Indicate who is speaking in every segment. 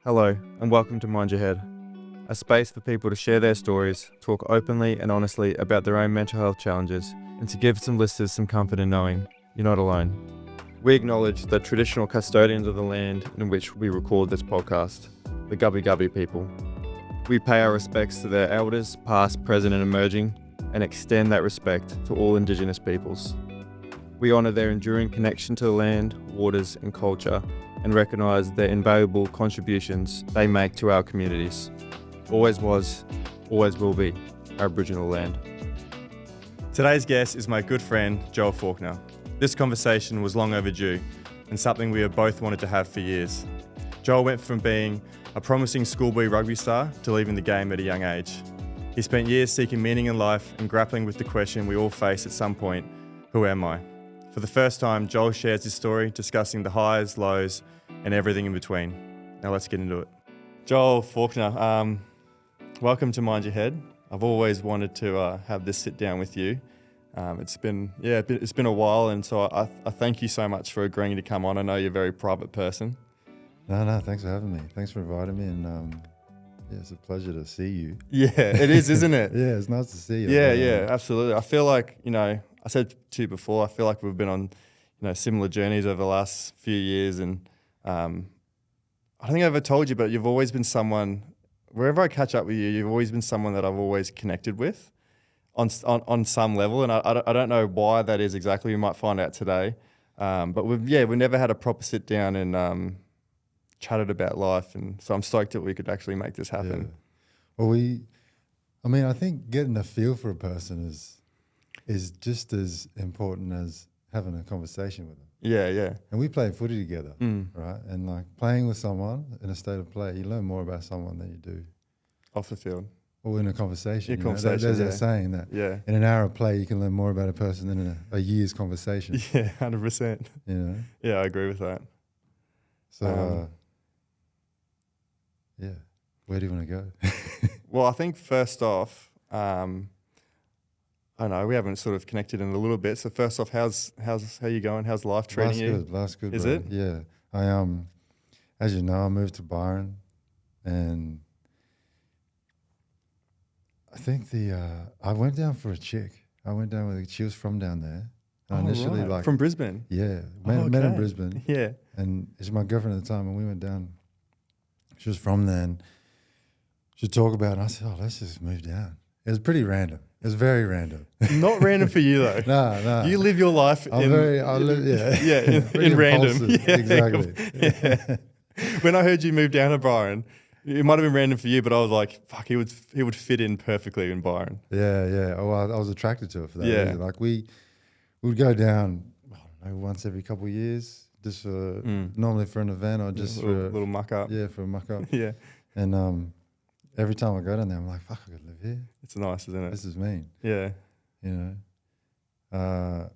Speaker 1: Hello, and welcome to Mind Your Head, a space for people to share their stories, talk openly and honestly about their own mental health challenges, and to give some listeners some comfort in knowing you're not alone. We acknowledge the traditional custodians of the land in which we record this podcast, the Gubbi Gubbi people. We pay our respects to their elders, past, present and emerging, and extend that respect to all Indigenous peoples. We honour their enduring connection to the land, waters and culture, and recognise their invaluable contributions they make to our communities. Always was, always will be Aboriginal land.
Speaker 2: Today's guest is my good friend, Joel Faulkner. This conversation was long overdue and something we have both wanted to have for years. Joel went from being a promising schoolboy rugby star to leaving the game at a young age. He spent years seeking meaning in life and grappling with the question we all face at some point, who am I? For the first time, Joel shares his story, discussing the highs, lows, and everything in between. Now let's get into it. Joel Faulkner, welcome to Mind Your Head. I've always wanted to have this sit down with you. It's been a while, and so I thank you so much for agreeing to come on. I know you're a very private person.
Speaker 3: No, thanks for having me. Thanks for inviting me, and it's a pleasure to see you.
Speaker 2: Yeah, it is, isn't it?
Speaker 3: Yeah, it's nice to see you.
Speaker 2: Yeah, absolutely. I feel like, I said to you before, I feel like we've been on, similar journeys over the last few years, and I don't think I ever told you, but you've always been someone, wherever I catch up with you, you've always been someone that I've always connected with on some level, and I don't know why that is exactly. We might find out today, but we've never had a proper sit down and chatted about life, and so I'm stoked that we could actually make this happen.
Speaker 3: Yeah. Well, I think getting a feel for a person is just as important as having a conversation with them.
Speaker 2: Yeah.
Speaker 3: And we play footy together, right? And like playing with someone in a state of play, you learn more about someone than you do
Speaker 2: Off the field.
Speaker 3: or in a conversation.
Speaker 2: There's
Speaker 3: a saying that in an hour of play, you can learn more about a person than in a year's conversation.
Speaker 2: Yeah, 100%. Yeah, I agree with that.
Speaker 3: So, where do you want to go?
Speaker 2: Well, I think first off, I know we haven't sort of connected in a little bit. So first off, how you going? How's life treating you?
Speaker 3: Life's good.
Speaker 2: Is
Speaker 3: bro.
Speaker 2: it?
Speaker 3: Yeah. I as you know, I moved to Byron, and I think I went down for a chick. I went down with she was from down there. And initially,
Speaker 2: right. From Brisbane.
Speaker 3: Yeah, met in Brisbane.
Speaker 2: Yeah. And
Speaker 3: she's my girlfriend at the time, and we went down. She was from there, and she'd talk about it, and I said, let's just move down. It was pretty random. It was very random.
Speaker 2: Not random for you though.
Speaker 3: No.
Speaker 2: You live your life in random. Yeah,
Speaker 3: exactly.
Speaker 2: Yeah. When I heard you move down to Byron, it might have been random for you, but I was like, fuck, he would fit in perfectly in Byron.
Speaker 3: Yeah. Oh, I was attracted to it for that
Speaker 2: Yeah.
Speaker 3: reason. Like we would go down, I don't know, once every couple of years, just for normally for an event or just for
Speaker 2: a little muck up.
Speaker 3: Yeah, for a muck up.
Speaker 2: Yeah.
Speaker 3: And every time I go down there, I'm like, fuck, I could live here.
Speaker 2: It's nice, isn't it?
Speaker 3: This is mean.
Speaker 2: Yeah.
Speaker 3: So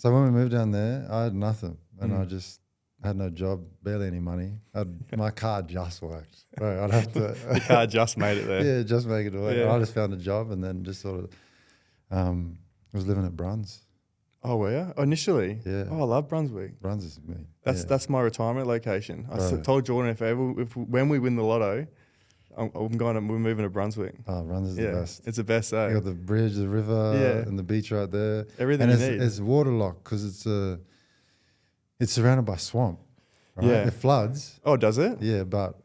Speaker 3: when we moved down there, I had nothing, and I just had no job, barely any money. My car just worked. Right, I'd have to.
Speaker 2: The car just made it there.
Speaker 3: Yeah, just make it work.
Speaker 2: Yeah.
Speaker 3: I just found a job, and then just sort of was living at Bruns.
Speaker 2: Oh, were you? Oh, initially?
Speaker 3: Yeah.
Speaker 2: Oh, I love Brunswick.
Speaker 3: Bruns is me.
Speaker 2: That's my retirement location. I told Jordan when we win the lotto, we're moving to Brunswick.
Speaker 3: Oh, Bruns is the best.
Speaker 2: It's the best.
Speaker 3: You got the bridge, the river, and the beach right there.
Speaker 2: Everything
Speaker 3: and
Speaker 2: you need.
Speaker 3: it's waterlocked because it's surrounded by swamp. Right?
Speaker 2: Yeah.
Speaker 3: It floods.
Speaker 2: Oh, does it?
Speaker 3: Yeah, but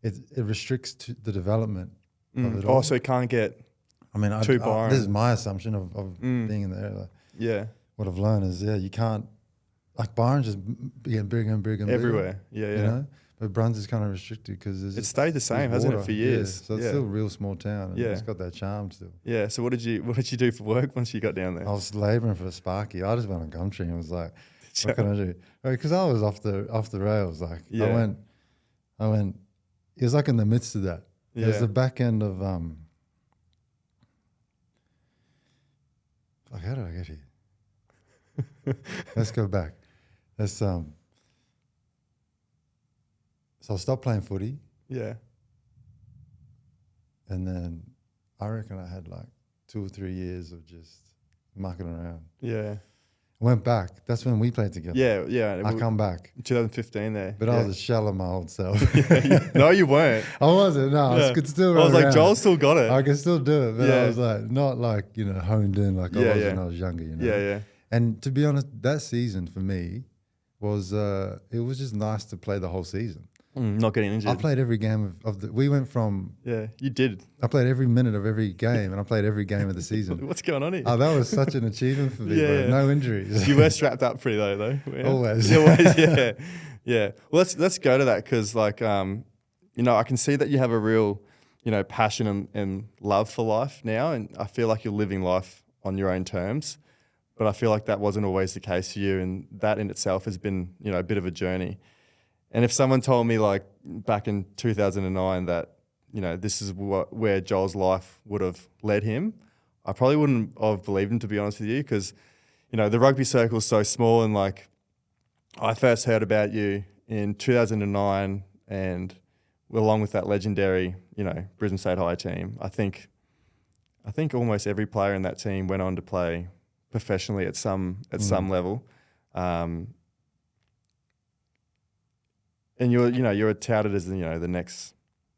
Speaker 3: it restricts the development of it all.
Speaker 2: Oh, so it can't get.
Speaker 3: This is my assumption of being in the area.
Speaker 2: Yeah.
Speaker 3: What I've learned is, you can't, like Byron's just getting bigger and bigger and
Speaker 2: everywhere.
Speaker 3: bigger.
Speaker 2: Yeah.
Speaker 3: You know? But Bruns is kind of restricted because
Speaker 2: it's stayed the same, hasn't it, for years?
Speaker 3: Yeah. So it's still a real small town. And it's got that charm still.
Speaker 2: Yeah. So what did you do for work once you got down there?
Speaker 3: I was labouring for a Sparky. I just went on Gumtree and was like, what can I do? Because I was off the rails. Like I went. It was like in the midst of that. Yeah. It was the back end of how did I get here? Let's go back. So I stopped playing footy.
Speaker 2: Yeah.
Speaker 3: And then I reckon I had like 2 or 3 years of just mucking around.
Speaker 2: Yeah.
Speaker 3: went back. That's when we played together.
Speaker 2: Yeah.
Speaker 3: I come back.
Speaker 2: 2015 there.
Speaker 3: But I was a shell of my old self.
Speaker 2: No, you weren't.
Speaker 3: I wasn't. No, I could still run
Speaker 2: I was like,
Speaker 3: around.
Speaker 2: Joel still got it.
Speaker 3: I could still do it, but I was like, not like, honed in like I was when I was younger,
Speaker 2: Yeah.
Speaker 3: And to be honest, that season for me was, it was just nice to play the whole season.
Speaker 2: Not getting injured.
Speaker 3: I played every game we went from.
Speaker 2: Yeah, you did.
Speaker 3: I played every minute of every game and I played every game of the season.
Speaker 2: What's going on here?
Speaker 3: Oh, that was such an achievement for me, bro. No injuries.
Speaker 2: You were strapped up pretty though. Yeah.
Speaker 3: Always.
Speaker 2: Yeah. Well, let's go to that because I can see that you have a real, passion and love for life now, and I feel like you're living life on your own terms. But I feel like that wasn't always the case for you, and that in itself has been, a bit of a journey. And if someone told me like back in 2009 that, this is where Joel's life would have led him, I probably wouldn't have believed him, to be honest with you, because, the rugby circle is so small, and like I first heard about you in 2009 and along with that legendary, Brisbane State High team. I think almost every player in that team went on to play professionally at some level. And you're touted as the next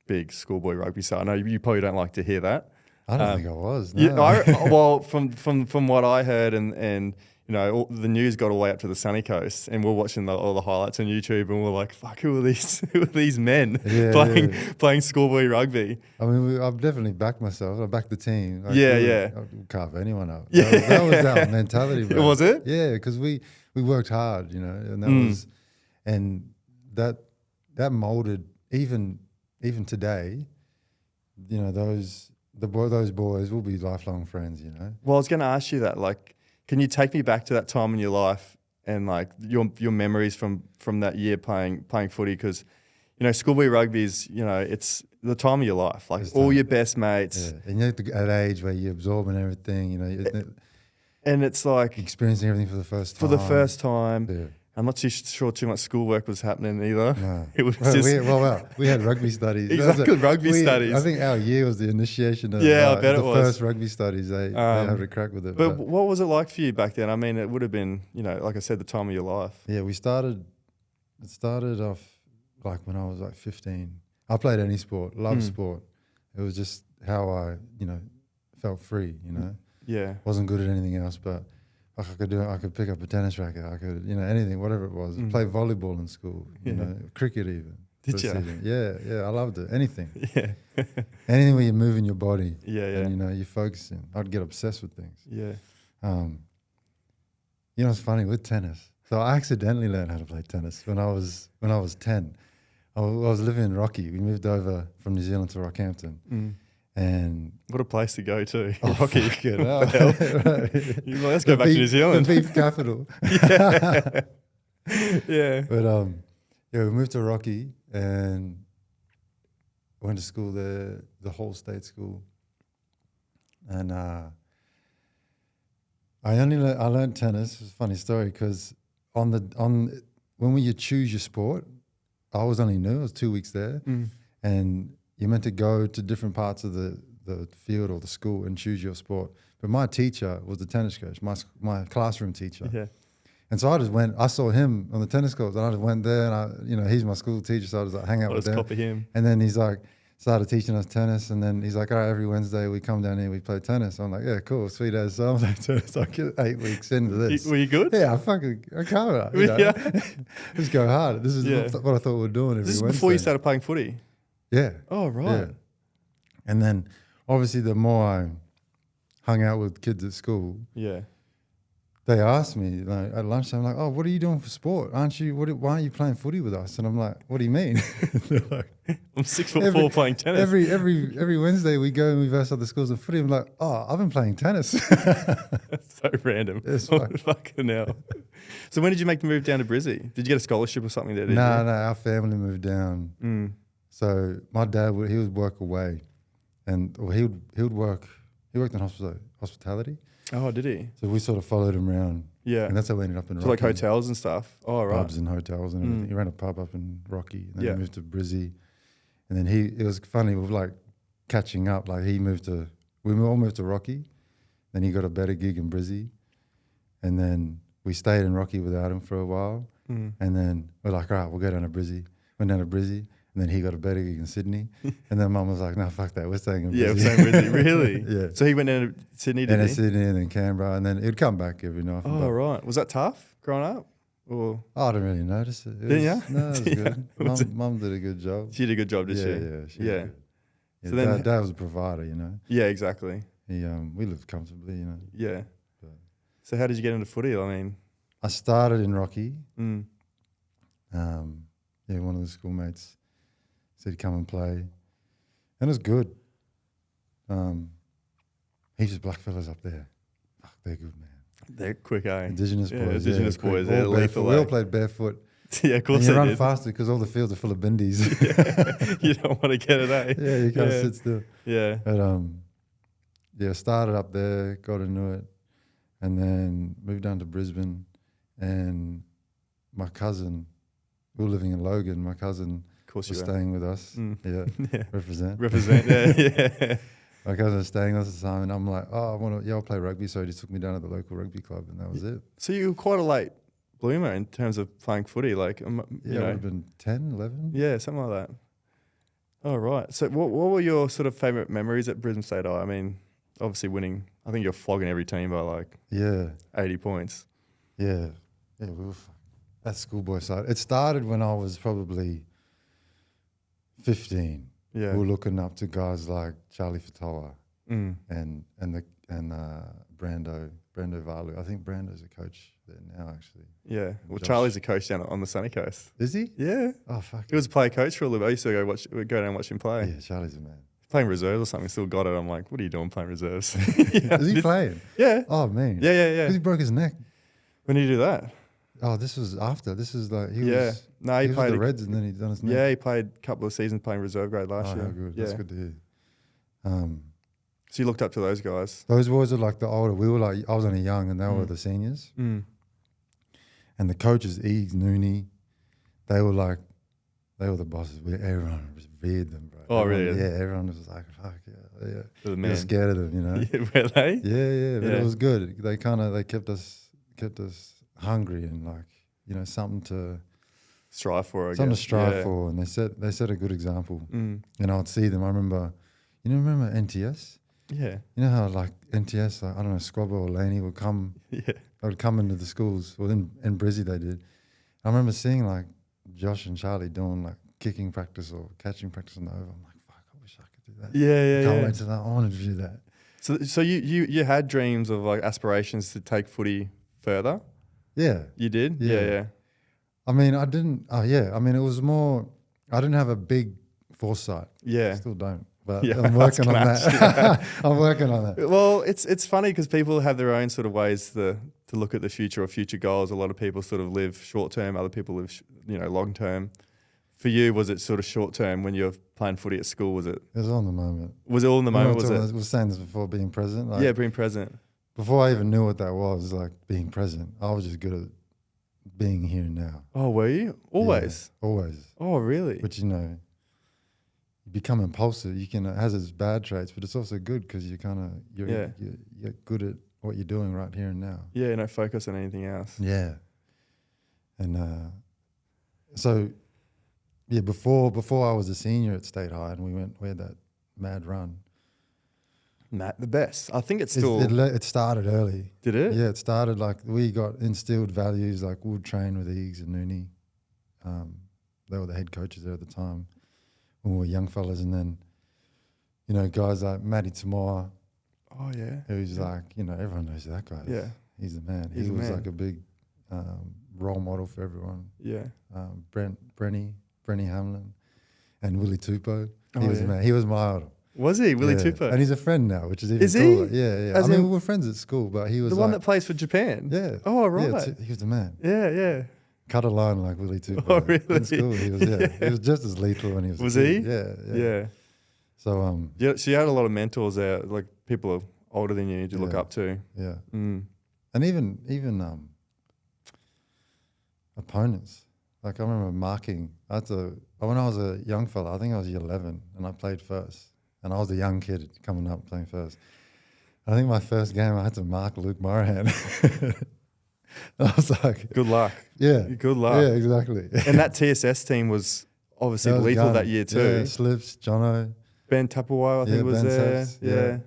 Speaker 2: big schoolboy rugby star. I know you probably don't like to hear that.
Speaker 3: I don't think I was. No.
Speaker 2: Yeah, well, from what I heard, and the news got all the way up to the sunny coast, and we're watching all the highlights on YouTube, and we're like, "Fuck, who are these men playing schoolboy rugby?"
Speaker 3: I mean, I've definitely backed myself. I backed the team. Like,
Speaker 2: yeah.
Speaker 3: I'd carve anyone up. That was our mentality, bro.
Speaker 2: Was it?
Speaker 3: Yeah, because we worked hard, and that was, and that molded even today. Those boys will be lifelong friends.
Speaker 2: Well, I was going to ask you that. Like, can you take me back to that time in your life and like your memories from that year playing footy? Because schoolboy rugby is it's the time of your life. Like all your best mates.
Speaker 3: Yeah. And you're at that age where you're absorbing everything.
Speaker 2: And it's like
Speaker 3: experiencing everything for the first time.
Speaker 2: Yeah. I'm not too sure too much schoolwork was happening either.
Speaker 3: No.
Speaker 2: It was
Speaker 3: we had rugby studies.
Speaker 2: Exactly, rugby studies.
Speaker 3: I think our year was the initiation of
Speaker 2: I bet it
Speaker 3: the
Speaker 2: was.
Speaker 3: first rugby studies. They had a crack with it.
Speaker 2: But what was it like for you back then? I mean, it would have been, like I said, the time of your life.
Speaker 3: Yeah, it started off like when I was like 15. I played any sport, loved sport. It was just how I, felt free,
Speaker 2: Yeah.
Speaker 3: Wasn't good at anything else, but I could pick up a tennis racket. I could, anything, whatever it was. Play volleyball in school, cricket even.
Speaker 2: Did you?
Speaker 3: Yeah, I loved it. Anything.
Speaker 2: Yeah.
Speaker 3: Anything where you're moving your body.
Speaker 2: Yeah.
Speaker 3: And, you're focusing. I'd get obsessed with things.
Speaker 2: Yeah.
Speaker 3: It's funny with tennis. So I accidentally learned how to play tennis when I was 10. I was living in Rocky. We moved over from New Zealand to Rockhampton. And
Speaker 2: what a place to go to.
Speaker 3: Rocky.
Speaker 2: Let's go back to New Zealand.
Speaker 3: The beef capital.
Speaker 2: Yeah.
Speaker 3: But we moved to Rocky and went to school there, the whole state school. And I learned tennis. It's a funny story because when you choose your sport, I was only new. I was 2 weeks there, and you're meant to go to different parts of the field or the school and choose your sport. But my teacher was the tennis coach, my classroom teacher.
Speaker 2: Yeah.
Speaker 3: And so I just went. I saw him on the tennis courts, and I just went there. And he's my school teacher, so I just hang out with him.
Speaker 2: Copy him.
Speaker 3: And then he's like started teaching us tennis, and then he's like, all right, every Wednesday we come down here, we play tennis. I'm like, yeah, cool, sweet as. So I'm like, tennis. I get 8 weeks into this.
Speaker 2: Were you good?
Speaker 3: Yeah, I can't.
Speaker 2: Yeah.
Speaker 3: Just go hard. This is what I thought we were doing every Wednesday.
Speaker 2: This is before you started playing footy?
Speaker 3: Yeah.
Speaker 2: Oh, right.
Speaker 3: Yeah. And then obviously the more I hung out with kids at school, they asked me like at lunchtime, like, "Oh, what are you doing for sport? Why aren't you playing footy with us?" And I'm like, "What do you mean?" They're like,
Speaker 2: "I'm 6'4" playing tennis."
Speaker 3: Every Wednesday we go and we verse other schools of footy. I'm like, "Oh, I've been playing tennis."
Speaker 2: That's so random.
Speaker 3: It's
Speaker 2: fucking hell. So when did you make the move down to Brizzy? Did you get a scholarship or something there?
Speaker 3: No, our family moved down. So my dad he would work away, and he worked in hospitality.
Speaker 2: Oh, did he?
Speaker 3: So we sort of followed him around.
Speaker 2: Yeah.
Speaker 3: And that's how we ended up in Rocky.
Speaker 2: So like hotels and stuff? Oh, right.
Speaker 3: Pubs and hotels and everything. He ran a pub up in Rocky. And then he moved to Brizzy. And then it was funny, we were like catching up. Like we all moved to Rocky. Then he got a better gig in Brizzy. And then we stayed in Rocky without him for a while.
Speaker 2: Mm.
Speaker 3: And then we're like, all right, we'll go down to Brizzy. Went down to Brizzy. And then he got a better gig in Sydney. And then Mum was like, no, fuck that. We're staying in Brizzy.
Speaker 2: Yeah, we're staying in Brizzy. Really?
Speaker 3: Yeah.
Speaker 2: So he went down to Sydney, did he?
Speaker 3: Sydney and then Canberra. And then he'd come back every night.
Speaker 2: Oh, right. Was that tough growing up? Or
Speaker 3: I didn't really notice it.
Speaker 2: Didn't ya?
Speaker 3: No, it was good.
Speaker 2: Was it-
Speaker 3: Mum did a good job.
Speaker 2: she did a good job, did
Speaker 3: yeah,
Speaker 2: she?
Speaker 3: Yeah, she
Speaker 2: Yeah.
Speaker 3: did good. Yeah,
Speaker 2: So then-
Speaker 3: Dad was a provider, you know.
Speaker 2: Yeah, exactly.
Speaker 3: We lived comfortably, you know.
Speaker 2: Yeah.
Speaker 3: But
Speaker 2: So how did you get into footy? I mean,
Speaker 3: I started in Rocky.
Speaker 2: mm,
Speaker 3: One of the schoolmates said, come and play. And it was good. Heaps of black fellas up there. Fuck, they're good, man.
Speaker 2: they're quick, eh?
Speaker 3: Indigenous
Speaker 2: Yeah,
Speaker 3: boys.
Speaker 2: Indigenous
Speaker 3: quick.
Speaker 2: boys,
Speaker 3: All
Speaker 2: they're
Speaker 3: barefoot.
Speaker 2: lethal,
Speaker 3: We all
Speaker 2: eh?
Speaker 3: played barefoot.
Speaker 2: Yeah, of
Speaker 3: And
Speaker 2: course
Speaker 3: you
Speaker 2: they
Speaker 3: run
Speaker 2: did.
Speaker 3: faster because all the fields are full of bindies.
Speaker 2: You don't want to get it, eh?
Speaker 3: Yeah, you can't
Speaker 2: Yeah.
Speaker 3: sit still.
Speaker 2: Yeah.
Speaker 3: But started up there, got into it, and then moved down to Brisbane. And my cousin, we were living in Logan. My cousin
Speaker 2: Of course
Speaker 3: was
Speaker 2: you were.
Speaker 3: staying with us.
Speaker 2: Mm.
Speaker 3: Yeah,
Speaker 2: Yeah.
Speaker 3: represent.
Speaker 2: Represent, yeah, yeah.
Speaker 3: My cousin was staying with us at the time, and I'm like, oh, I'll play rugby. So he just took me down to the local rugby club, and that was it.
Speaker 2: So you were quite a late bloomer in terms of playing footy, like,
Speaker 3: Yeah,
Speaker 2: you
Speaker 3: it would
Speaker 2: know.
Speaker 3: have been 10, 11.
Speaker 2: Yeah, something like that. Oh, right. So what were your sort of favourite memories at Brisbane State High? I mean, obviously winning. I think you're flogging every team by like
Speaker 3: Yeah,
Speaker 2: 80 points.
Speaker 3: yeah. We were that schoolboy side. It started when I was probably 15.
Speaker 2: Yeah.
Speaker 3: We were looking up to guys like Charlie Fatoa
Speaker 2: Mm.
Speaker 3: and Brando Valu. I think Brando's a coach there now, actually.
Speaker 2: Yeah. Well,
Speaker 3: Josh.
Speaker 2: Charlie's a coach down on the sunny coast.
Speaker 3: Is he?
Speaker 2: Yeah.
Speaker 3: Oh, fuck.
Speaker 2: He was a player coach for a little bit. I used to go down and watch him play.
Speaker 3: Yeah, Charlie's a man.
Speaker 2: Playing reserves or something, still got it. I'm like, what are you doing playing reserves?
Speaker 3: Is he playing?
Speaker 2: Yeah.
Speaker 3: Oh, man.
Speaker 2: Yeah.
Speaker 3: Because he broke his neck.
Speaker 2: When did you do that?
Speaker 3: Oh, this was after. This is like, he
Speaker 2: Yeah.
Speaker 3: was,
Speaker 2: No,
Speaker 3: he
Speaker 2: he
Speaker 3: was
Speaker 2: played.
Speaker 3: with the Reds and then he done his neck.
Speaker 2: Yeah, he played a couple of seasons playing reserve grade last
Speaker 3: Oh,
Speaker 2: year.
Speaker 3: how good.
Speaker 2: Yeah.
Speaker 3: That's good to hear.
Speaker 2: So you looked up to those guys.
Speaker 3: Those boys are like the older. We were like, I was only young and they were
Speaker 2: Mm.
Speaker 3: the seniors.
Speaker 2: Mm.
Speaker 3: And the coaches, Eags, Nooney, they were the bosses. Everyone revered them, bro.
Speaker 2: Oh,
Speaker 3: Everyone,
Speaker 2: really?
Speaker 3: yeah, everyone was like, fuck yeah.
Speaker 2: For the
Speaker 3: We
Speaker 2: man.
Speaker 3: were scared of them, you know?
Speaker 2: Yeah, were they?
Speaker 3: Yeah, but
Speaker 2: Yeah.
Speaker 3: it was good. They kept us hungry and like, you know, something to
Speaker 2: Strive for, I
Speaker 3: something
Speaker 2: guess.
Speaker 3: to strive
Speaker 2: Yeah.
Speaker 3: for. And they set a good example.
Speaker 2: Mm.
Speaker 3: And I would see them. I remember, remember NTS?
Speaker 2: Yeah.
Speaker 3: You know how like NTS, like, I don't know, Squabba or Laney would come.
Speaker 2: Yeah.
Speaker 3: They would come into the schools. Well, in Brizzy they did. I remember seeing like Josh and Charlie doing like kicking practice or catching practice on the over. I'm like, fuck, I wish I could do that.
Speaker 2: Yeah.
Speaker 3: Can't wait to that. I wanted to do that.
Speaker 2: So you had dreams of like aspirations to take footy further?
Speaker 3: Yeah.
Speaker 2: You did?
Speaker 3: Yeah.
Speaker 2: Yeah.
Speaker 3: I mean, I didn't. Oh, yeah. I mean, it was more. I didn't have a big foresight.
Speaker 2: Yeah.
Speaker 3: Still don't. But
Speaker 2: Yeah,
Speaker 3: I'm
Speaker 2: I was
Speaker 3: working on
Speaker 2: gonna
Speaker 3: that. I'm working on that.
Speaker 2: Well, it's funny because people have their own sort of ways to look at the future or future goals. A lot of people sort of live short term. Other people live, long term. For you, was it sort of short term when you're playing footy at school? Was it?
Speaker 3: It was on the moment.
Speaker 2: Was it all in the moment? Was
Speaker 3: I
Speaker 2: it?
Speaker 3: was saying this before, being present. Like,
Speaker 2: Yeah, being present.
Speaker 3: Before I even knew what that was, like being present, I was just good at being here and now.
Speaker 2: Oh, were you always?
Speaker 3: Yeah, always.
Speaker 2: Oh, really?
Speaker 3: But you become impulsive. It has its bad traits, but it's also good because you're good at what you're doing right here and now.
Speaker 2: Yeah, no focus on anything else.
Speaker 3: Yeah. And so, yeah, before I was a senior at State High and we had that mad run.
Speaker 2: Matt, the best. I think it's still.
Speaker 3: It started early.
Speaker 2: Did it?
Speaker 3: Yeah, it started like we got instilled values like we would train with Eags and Nooney. They were the head coaches there at the time when we were young fellas. And then, guys like Matty Tamora,
Speaker 2: Oh, yeah.
Speaker 3: who's like, everyone knows who that guy is.
Speaker 2: Yeah.
Speaker 3: He's the man.
Speaker 2: He's
Speaker 3: He
Speaker 2: the
Speaker 3: was
Speaker 2: man.
Speaker 3: like a big role model for everyone.
Speaker 2: Yeah.
Speaker 3: Brenny Hamlin, and Willie Tupou.
Speaker 2: Oh,
Speaker 3: He was the
Speaker 2: yeah.
Speaker 3: man. He was my idol.
Speaker 2: Was he? Willie
Speaker 3: Yeah.
Speaker 2: Tupou?
Speaker 3: And he's a friend now, which is even
Speaker 2: Is he?
Speaker 3: cooler. Yeah.
Speaker 2: As
Speaker 3: I mean,
Speaker 2: in-
Speaker 3: we were friends at school, but he was
Speaker 2: The one that plays for Japan?
Speaker 3: yeah.
Speaker 2: Oh,
Speaker 3: Yeah,
Speaker 2: right.
Speaker 3: he was the man.
Speaker 2: Yeah.
Speaker 3: Cut a line like Willie Tupou.
Speaker 2: Oh, really?
Speaker 3: In school, he was, he was just as lethal when he was.
Speaker 2: Was
Speaker 3: a
Speaker 2: he?
Speaker 3: kid. Yeah.
Speaker 2: Yeah.
Speaker 3: So
Speaker 2: Yeah. So you had a lot of mentors there, like people older than you to look
Speaker 3: Yeah.
Speaker 2: up to.
Speaker 3: yeah,
Speaker 2: Mm.
Speaker 3: and even opponents. Like I remember marking. When I was a young fella, I think I was year 11, and I played first, and I was a young kid coming up playing first. I think my first game I had to mark Luke Morahan. I was like,
Speaker 2: Good luck.
Speaker 3: yeah.
Speaker 2: Good luck.
Speaker 3: Yeah, exactly.
Speaker 2: And that TSS team was obviously
Speaker 3: That was
Speaker 2: lethal
Speaker 3: gun.
Speaker 2: that year too.
Speaker 3: Yeah, Slips, Jono.
Speaker 2: Ben Tupperwire, I think, was
Speaker 3: Ben
Speaker 2: there.
Speaker 3: Taps,
Speaker 2: Yeah.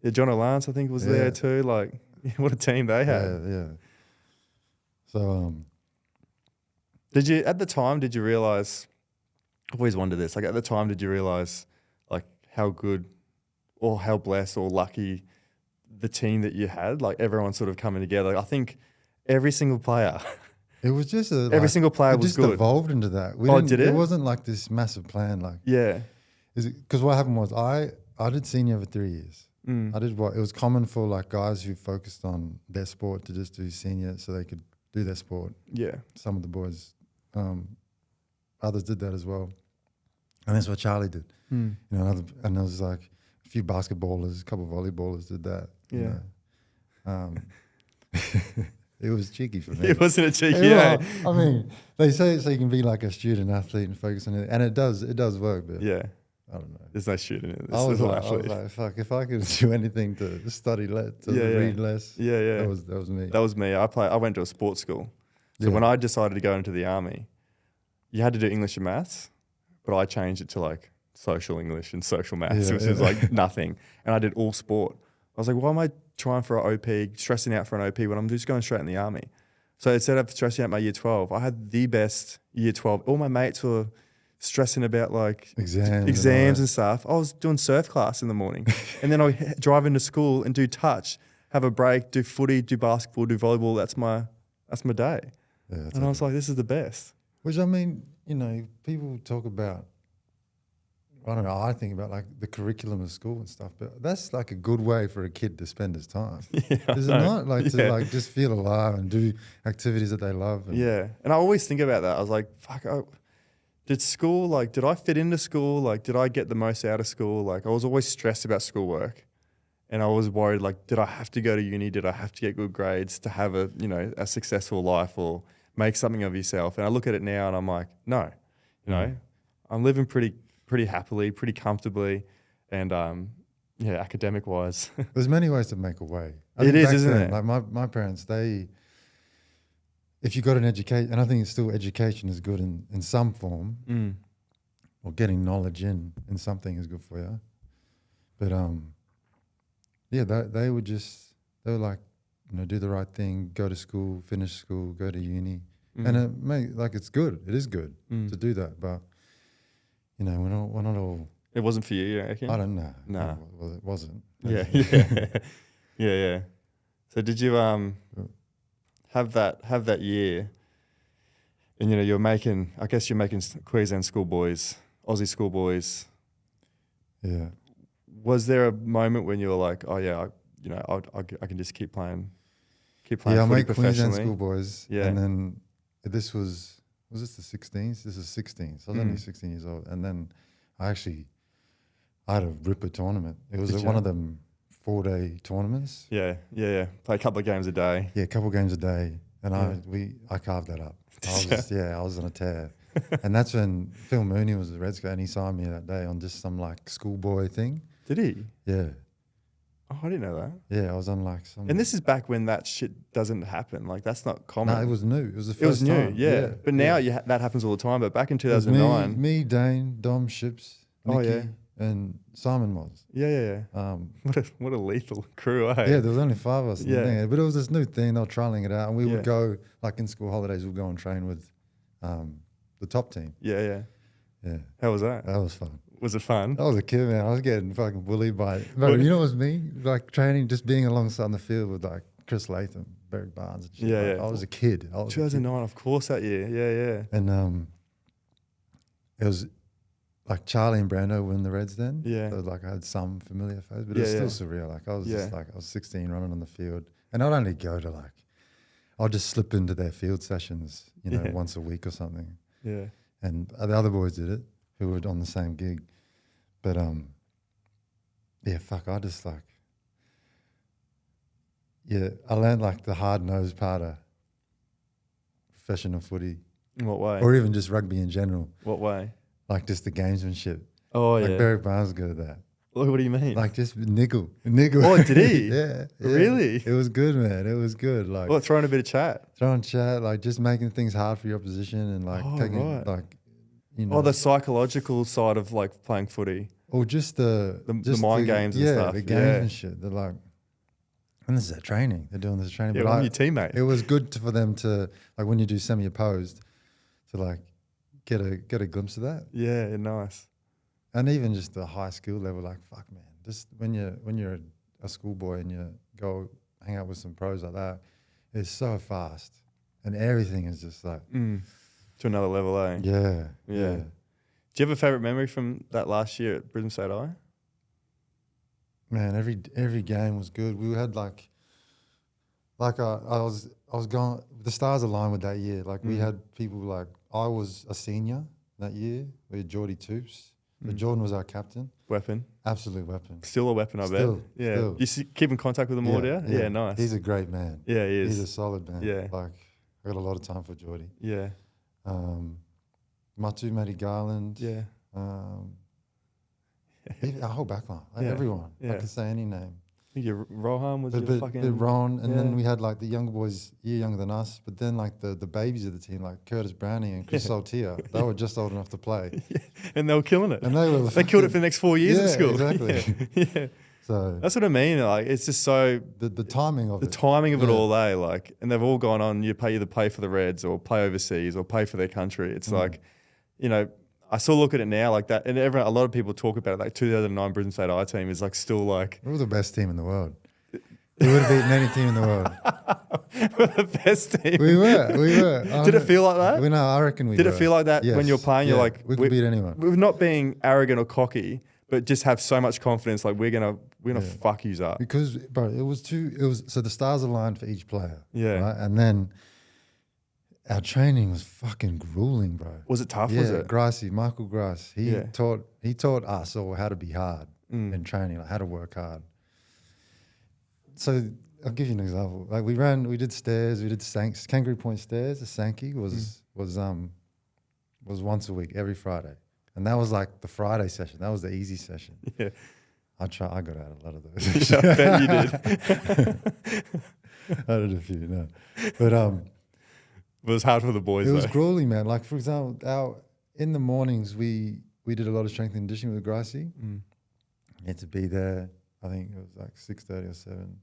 Speaker 2: Yeah, John O'Lance, I think, was there too. Like, what a team they had.
Speaker 3: Yeah. So,
Speaker 2: Did you realize, I've always wondered this, like at the time, did you realize like how good or how blessed or lucky the team that you had, like everyone sort of coming together? Like, I think every single player,
Speaker 3: it was just
Speaker 2: every single player was
Speaker 3: just
Speaker 2: good.
Speaker 3: evolved into that.
Speaker 2: Did it?
Speaker 3: It wasn't like this massive plan. Like,
Speaker 2: Yeah.
Speaker 3: because what happened was I did senior for 3 years.
Speaker 2: Mm.
Speaker 3: I did it was common for like guys who focused on their sport to just do senior so they could do their sport.
Speaker 2: Yeah.
Speaker 3: Some of the boys, others did that as well. And that's what Charlie did.
Speaker 2: Mm.
Speaker 3: You know, and there was like a few basketballers, a couple of volleyballers did that.
Speaker 2: Yeah.
Speaker 3: You know. It was cheeky for me.
Speaker 2: It wasn't a cheeky,
Speaker 3: Yeah, I mean, they say so you can be like a student athlete and focus on it, and it does work. But
Speaker 2: Yeah.
Speaker 3: I don't know.
Speaker 2: There's no shooting in this.
Speaker 3: I was
Speaker 2: It's all
Speaker 3: like, fuck, if I could do anything to study less, to read less,
Speaker 2: Yeah.
Speaker 3: that was me.
Speaker 2: That was me. I went to a sports school. So
Speaker 3: Yeah.
Speaker 2: when I decided to go into the army, you had to do English and maths, but I changed it to like social English and social maths, which is like nothing. And I did all sport. I was like, why am I trying for an OP, stressing out for an OP when I'm just going straight in the army? So instead of stressing out my year 12, I had the best year 12. All my mates were stressing about like exams and stuff. I was doing surf class in the morning. And then I drive into school and do touch, have a break, do footy, do basketball, do volleyball. That's my day.
Speaker 3: Yeah,
Speaker 2: And I was like, this is the best.
Speaker 3: which I mean, you know, people talk about. I don't know. I think about like the curriculum of school and stuff, but that's like a good way for a kid to spend his time. Is it not? Like to like just feel alive and do activities that they love. And
Speaker 2: Yeah. And I always think about that. I was like, fuck, did I fit into school? Like, did I get the most out of school? Like, I was always stressed about schoolwork. And I was worried, like, did I have to go to uni? Did I have to get good grades to have a successful life or make something of yourself? And I look at it now and I'm like, no, I'm living pretty happily, pretty comfortably, and academic wise.
Speaker 3: There's many ways to make a way.
Speaker 2: It is, isn't it?
Speaker 3: Like my parents, if you got an education, and I think it's still education is good in some form, or getting knowledge in something is good for you. But they were like, do the right thing, go to school, finish school, go to uni, and it's good. It is good to do that, but we're not all.
Speaker 2: It wasn't for you, you reckon?
Speaker 3: I don't know.
Speaker 2: Nah.
Speaker 3: Well, it wasn't.
Speaker 2: Yeah. Yeah. So did you have that year, and you're making Queensland schoolboys, Aussie schoolboys.
Speaker 3: Yeah.
Speaker 2: Was there a moment when you were like, oh yeah, I can just keep playing
Speaker 3: Yeah, I
Speaker 2: footy
Speaker 3: made Queensland
Speaker 2: professionally?
Speaker 3: schoolboys.
Speaker 2: Yeah.
Speaker 3: And then this was this the 16s? This is 16. So I was only 16 years old. And then I had a ripper tournament. It was one of them 4-day tournaments.
Speaker 2: Yeah. Play a couple of games a day.
Speaker 3: Yeah, a couple of games a day. And I carved that up. I was on a tear. And that's when Phil Mooney was the Reds guy and he signed me that day on just some like schoolboy thing.
Speaker 2: Did he?
Speaker 3: Yeah.
Speaker 2: Oh, I didn't know that.
Speaker 3: Yeah, I was on like some.
Speaker 2: And this is back when that shit doesn't happen. Like that's not common.
Speaker 3: No, it was new. It was the first
Speaker 2: It was new,
Speaker 3: time.
Speaker 2: yeah. But now that happens all the time. But back in 2009.
Speaker 3: Me, Dane, Dom, Ships, Nicky,
Speaker 2: Oh,
Speaker 3: and Simon was.
Speaker 2: Yeah. What a lethal crew, eh?
Speaker 3: Yeah, there was only 5 of us.
Speaker 2: Yeah.
Speaker 3: Yeah. But it was this new thing. They were trialing it out. And we
Speaker 2: Yeah.
Speaker 3: would go, like in school holidays, we'd go and train with the top team.
Speaker 2: Yeah.
Speaker 3: Yeah.
Speaker 2: How was that?
Speaker 3: That was fun.
Speaker 2: Was it fun?
Speaker 3: I was a kid, man. I was getting fucking bullied by it. But you know what was me? Like training, just being alongside the field with like Chris Latham, Barry Barnes and shit.
Speaker 2: Yeah,
Speaker 3: Like,
Speaker 2: yeah.
Speaker 3: I was a kid.
Speaker 2: 2009, of course, that year. Yeah.
Speaker 3: And it was like Charlie and Brando were in the Reds then.
Speaker 2: Yeah.
Speaker 3: So like I had some familiar faces, but it was still surreal. Like I was
Speaker 2: Yeah.
Speaker 3: just like, I was 16 running on the field. And I'd only go to like, I'll just slip into their field sessions,
Speaker 2: Yeah.
Speaker 3: once a week or something.
Speaker 2: Yeah.
Speaker 3: And the other boys did it who were on the same gig. But I just like, I learned like the hard-nosed part of professional footy.
Speaker 2: In what way?
Speaker 3: Or even just rugby in general.
Speaker 2: What way?
Speaker 3: Like just the gamesmanship.
Speaker 2: Oh,
Speaker 3: Like
Speaker 2: yeah.
Speaker 3: Barry Barnes good at that.
Speaker 2: What do you mean?
Speaker 3: Like just niggle.
Speaker 2: Oh, did he?
Speaker 3: Yeah.
Speaker 2: Really?
Speaker 3: It was good, man. It was good. Like
Speaker 2: What, throwing a bit of chat?
Speaker 3: throwing chat, like just making things hard for your opposition and like
Speaker 2: Oh,
Speaker 3: taking
Speaker 2: right.
Speaker 3: like, you know,
Speaker 2: Oh, the psychological side of like playing footy.
Speaker 3: or just the
Speaker 2: mind games and stuff.
Speaker 3: the games and shit. They're like, and this is their training. They're doing this training.
Speaker 2: Yeah,
Speaker 3: but
Speaker 2: I'm your teammate.
Speaker 3: it was good for them to, like when you do semi-opposed, to like get a glimpse of that.
Speaker 2: Yeah, nice.
Speaker 3: And even just the high skill level, like fuck, man. Just when you're a schoolboy and you go hang out with some pros like that, it's so fast, and everything is just like
Speaker 2: To another level, eh?
Speaker 3: yeah.
Speaker 2: Do you have a favourite memory from that last year at Brisbane State Eye?
Speaker 3: Man, every game was good. We had I was going. The stars aligned with that year. Like we had people like I was a senior that year. We had Geordie Toops. But Jordan was our captain.
Speaker 2: Weapon.
Speaker 3: Absolute weapon.
Speaker 2: Still a weapon, I bet. Yeah.
Speaker 3: Still.
Speaker 2: You keep in contact with him all, do you? Yeah, nice.
Speaker 3: He's a great man.
Speaker 2: Yeah, he is.
Speaker 3: He's a solid man.
Speaker 2: Yeah.
Speaker 3: Like I got a lot of time for Geordie.
Speaker 2: Yeah.
Speaker 3: Matu, Matty Garland.
Speaker 2: Yeah.
Speaker 3: Even our whole backline. Like
Speaker 2: Yeah.
Speaker 3: everyone.
Speaker 2: Yeah.
Speaker 3: I can say any name.
Speaker 2: I think your Rohan was your
Speaker 3: But
Speaker 2: fucking...
Speaker 3: Ron, and
Speaker 2: yeah.
Speaker 3: then we had like the younger boys, a year younger than us, but then like the babies of the team, like Curtis Browning and Chris Saltier, they were just old enough to play.
Speaker 2: Yeah. And they were killing it.
Speaker 3: And they
Speaker 2: killed it for the next 4 years at school.
Speaker 3: Exactly.
Speaker 2: Yeah.
Speaker 3: So
Speaker 2: That's what I mean. Like, it's just so...
Speaker 3: the timing of
Speaker 2: The
Speaker 3: it.
Speaker 2: timing of it
Speaker 3: Yeah.
Speaker 2: all, like, and they've all gone on, you either play for the Reds or play overseas or play for their country. It's like, you know, I still look at it now like that, and a lot of people talk about it, like 2009 Brisbane State I team is like still like...
Speaker 3: We were the best team in the world. We would have beaten any team in the world.
Speaker 2: We're the best team.
Speaker 3: We were.
Speaker 2: Did it feel like that?
Speaker 3: I reckon we
Speaker 2: Did
Speaker 3: were.
Speaker 2: it feel like that when you're playing? You're like,
Speaker 3: we could beat anyone.
Speaker 2: We're not being arrogant or cocky, but just have so much confidence. Like we're gonna fuck yous up.
Speaker 3: Because, bro, so the stars aligned for each player.
Speaker 2: Yeah.
Speaker 3: Right? And then our training was fucking grueling, bro.
Speaker 2: Was it tough?
Speaker 3: Yeah,
Speaker 2: Was it?
Speaker 3: Gracie, Michael Grass, he
Speaker 2: Yeah.
Speaker 3: taught us all how to be hard in training, like how to work hard. So I'll give you an example. Like we did stairs, we did Kangaroo Point stairs. The Sankey was once a week, every Friday, and that was like the Friday session. That was the easy session.
Speaker 2: Yeah.
Speaker 3: I got out a lot of those.
Speaker 2: I bet you did.
Speaker 3: I did a few, no, but
Speaker 2: It was hard for the boys.
Speaker 3: it was
Speaker 2: though.
Speaker 3: grueling, man. Like for example, in the mornings we did a lot of strength and conditioning with Gracie. You had to be there. I think it was like 6:30 or 7.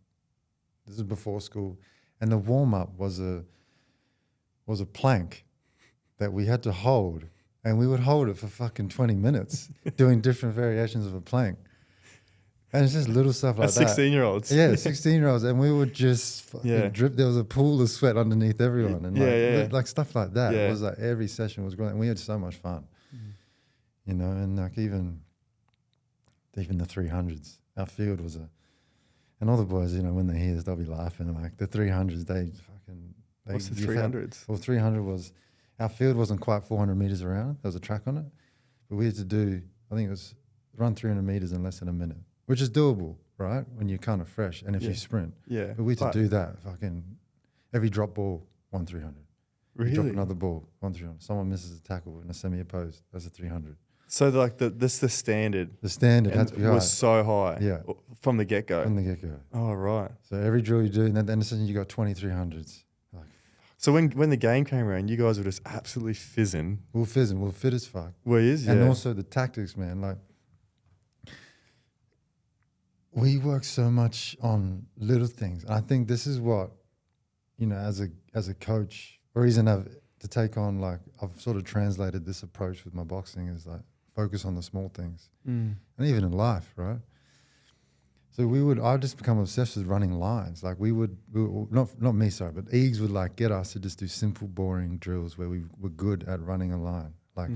Speaker 3: This is before school, and the warm up was a plank that we had to hold, and we would hold it for fucking 20 minutes, doing different variations of a plank. And it's just little stuff like
Speaker 2: As
Speaker 3: that.
Speaker 2: 16-year-olds.
Speaker 3: Yeah, 16-year-olds, and we would just fucking drip. There was a pool of sweat underneath everyone, and like stuff like that.
Speaker 2: Yeah.
Speaker 3: It was like every session was great, and we had so much fun. You know, and like even the 300s, our field was and all the boys, you know, when they hear this, they'll be laughing. Like the 300s,
Speaker 2: What's the 300s?
Speaker 3: Well, 300 was, our field wasn't quite 400 meters around. There was a track on it, but we had to do, I think it was run 300 meters in less than a minute, which is doable, right? When you're kind of fresh and if you sprint.
Speaker 2: Yeah.
Speaker 3: But we had to do that fucking every drop ball, 1-300.
Speaker 2: Really?
Speaker 3: You drop another ball, 1-300. Someone misses a tackle in a semi-opposed, that's a 300.
Speaker 2: So like the standard.
Speaker 3: The standard had to be high.
Speaker 2: Was so high.
Speaker 3: Yeah.
Speaker 2: From the get go.
Speaker 3: From the get-go.
Speaker 2: Oh right.
Speaker 3: So every drill you do, and then you got 2300s. Like,
Speaker 2: So when the game came around, you guys were just absolutely fizzing.
Speaker 3: we're fizzing, we're fit as fuck.
Speaker 2: Well, is yeah.
Speaker 3: And also the tactics, man. Like, we work so much on little things. And I think this is what, you know, as a coach, or reason to take on, like, I've sort of translated this approach with my boxing is like, focus on the small things. And even in life, right? So I'd just become obsessed with running lines. Like we would not me, sorry, but Eags would like get us to just do simple, boring drills where we were good at running a line. Like,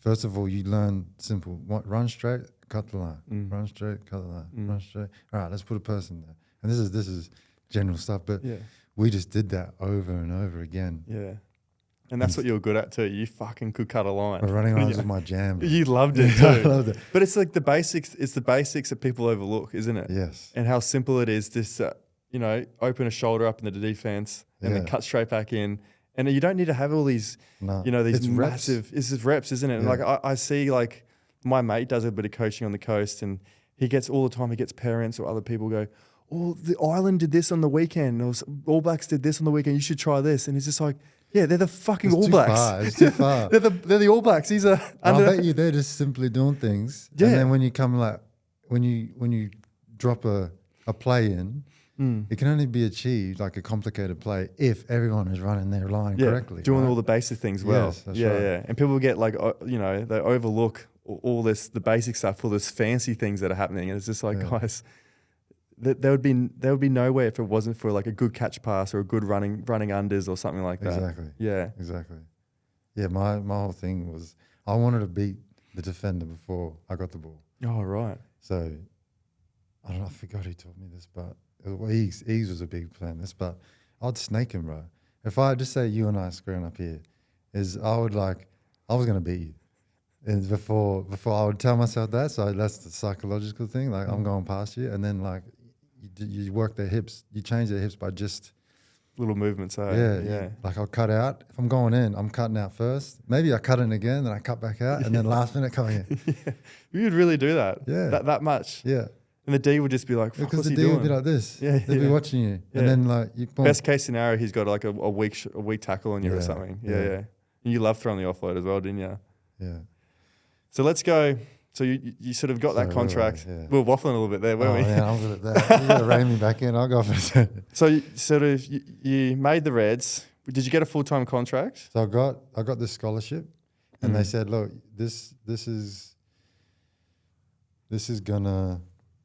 Speaker 3: first of all, you learn simple, run straight, cut the line, run straight, cut the line, run straight. All right, let's put a person there. And this is general stuff, but we just did that over and over again.
Speaker 2: Yeah. And that's what you were good at too. You fucking could cut a line.
Speaker 3: But running lines was my jam. Bro.
Speaker 2: You loved it too.
Speaker 3: I loved it.
Speaker 2: But it's like the basics. It's the basics that people overlook, isn't it?
Speaker 3: Yes.
Speaker 2: And how simple it is. Just open a shoulder up in the defense and then cut straight back in. And you don't need to have all these, these
Speaker 3: it's
Speaker 2: massive. This is reps, isn't it? And like I see, like my mate does a bit of coaching on the coast, and he gets all the time. He gets parents or other people go, "Oh, the Island did this on the weekend. Or All Blacks did this on the weekend. You should try this." And he's just like, "Yeah, they're the fucking
Speaker 3: It's
Speaker 2: All
Speaker 3: too
Speaker 2: Blacks.
Speaker 3: far. It's too far.
Speaker 2: they're the All Blacks. He's a.
Speaker 3: I bet you they're just simply doing things.
Speaker 2: Yeah.
Speaker 3: And then when you come like when you drop a play in, it can only be achieved like a complicated play if everyone is running their line correctly.
Speaker 2: doing
Speaker 3: right?
Speaker 2: all the basic things well.
Speaker 3: Yes, that's
Speaker 2: yeah,
Speaker 3: right.
Speaker 2: yeah. And people get like, they overlook all this, the basic stuff, all this fancy things that are happening, and it's just like, guys, there would be nowhere if it wasn't for like a good catch pass or a good running unders or something like that.
Speaker 3: Exactly.
Speaker 2: Yeah.
Speaker 3: Exactly. Yeah, my whole thing was I wanted to beat the defender before I got the ball.
Speaker 2: Oh, right.
Speaker 3: So I don't know, I forgot who taught me this, but Eags was a big fan. This, but I'd snake him, bro. If I just say you and I screwing up here, I was gonna beat you, and before I would tell myself that. So that's the psychological thing. Like I'm going past you, and then like you work their hips, you change their hips by just
Speaker 2: little movements.
Speaker 3: yeah. Like I'll cut out. If I'm going in, I'm cutting out first. Maybe I cut in again, then I cut back out, and then last minute coming in.
Speaker 2: Yeah. You'd really do that.
Speaker 3: Yeah.
Speaker 2: That much.
Speaker 3: Yeah.
Speaker 2: And the D would just be like, fuck,
Speaker 3: Because
Speaker 2: what's
Speaker 3: the
Speaker 2: he
Speaker 3: D
Speaker 2: doing?
Speaker 3: would be like this.
Speaker 2: Yeah,
Speaker 3: They'd be watching you.
Speaker 2: Yeah.
Speaker 3: And then like you boom.
Speaker 2: Best case scenario, he's got like a weak tackle on you or
Speaker 3: Yeah,
Speaker 2: something.
Speaker 3: yeah.
Speaker 2: Yeah. And you love throwing the offload as well, didn't you?
Speaker 3: Yeah.
Speaker 2: So let's go. So you sort of got that
Speaker 3: Sorry,
Speaker 2: contract.
Speaker 3: yeah.
Speaker 2: We were waffling a little bit there, weren't we?
Speaker 3: Yeah, I'm good at that. You got to rein me back in. I'll go for a second.
Speaker 2: So you made the Reds. Did you get a full-time contract?
Speaker 3: So I got this scholarship, and they said, look, this is gonna,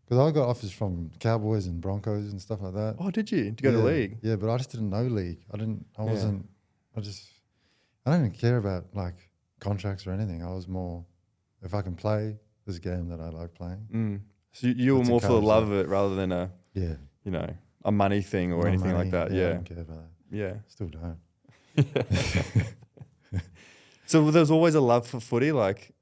Speaker 3: because I got offers from Cowboys and Broncos and stuff like that.
Speaker 2: Oh, did you? Did you go to league?
Speaker 3: Yeah, but I just didn't know league. I don't even care about like contracts or anything. I was more, if I can play this game that I like playing.
Speaker 2: So you were
Speaker 3: Let's
Speaker 2: more for the
Speaker 3: encourage
Speaker 2: love
Speaker 3: that.
Speaker 2: of it rather than a money thing or
Speaker 3: No
Speaker 2: anything
Speaker 3: money.
Speaker 2: like that.
Speaker 3: I
Speaker 2: Yeah.
Speaker 3: don't care about that.
Speaker 2: Yeah.
Speaker 3: Still don't.
Speaker 2: So there's always a love for footy, like.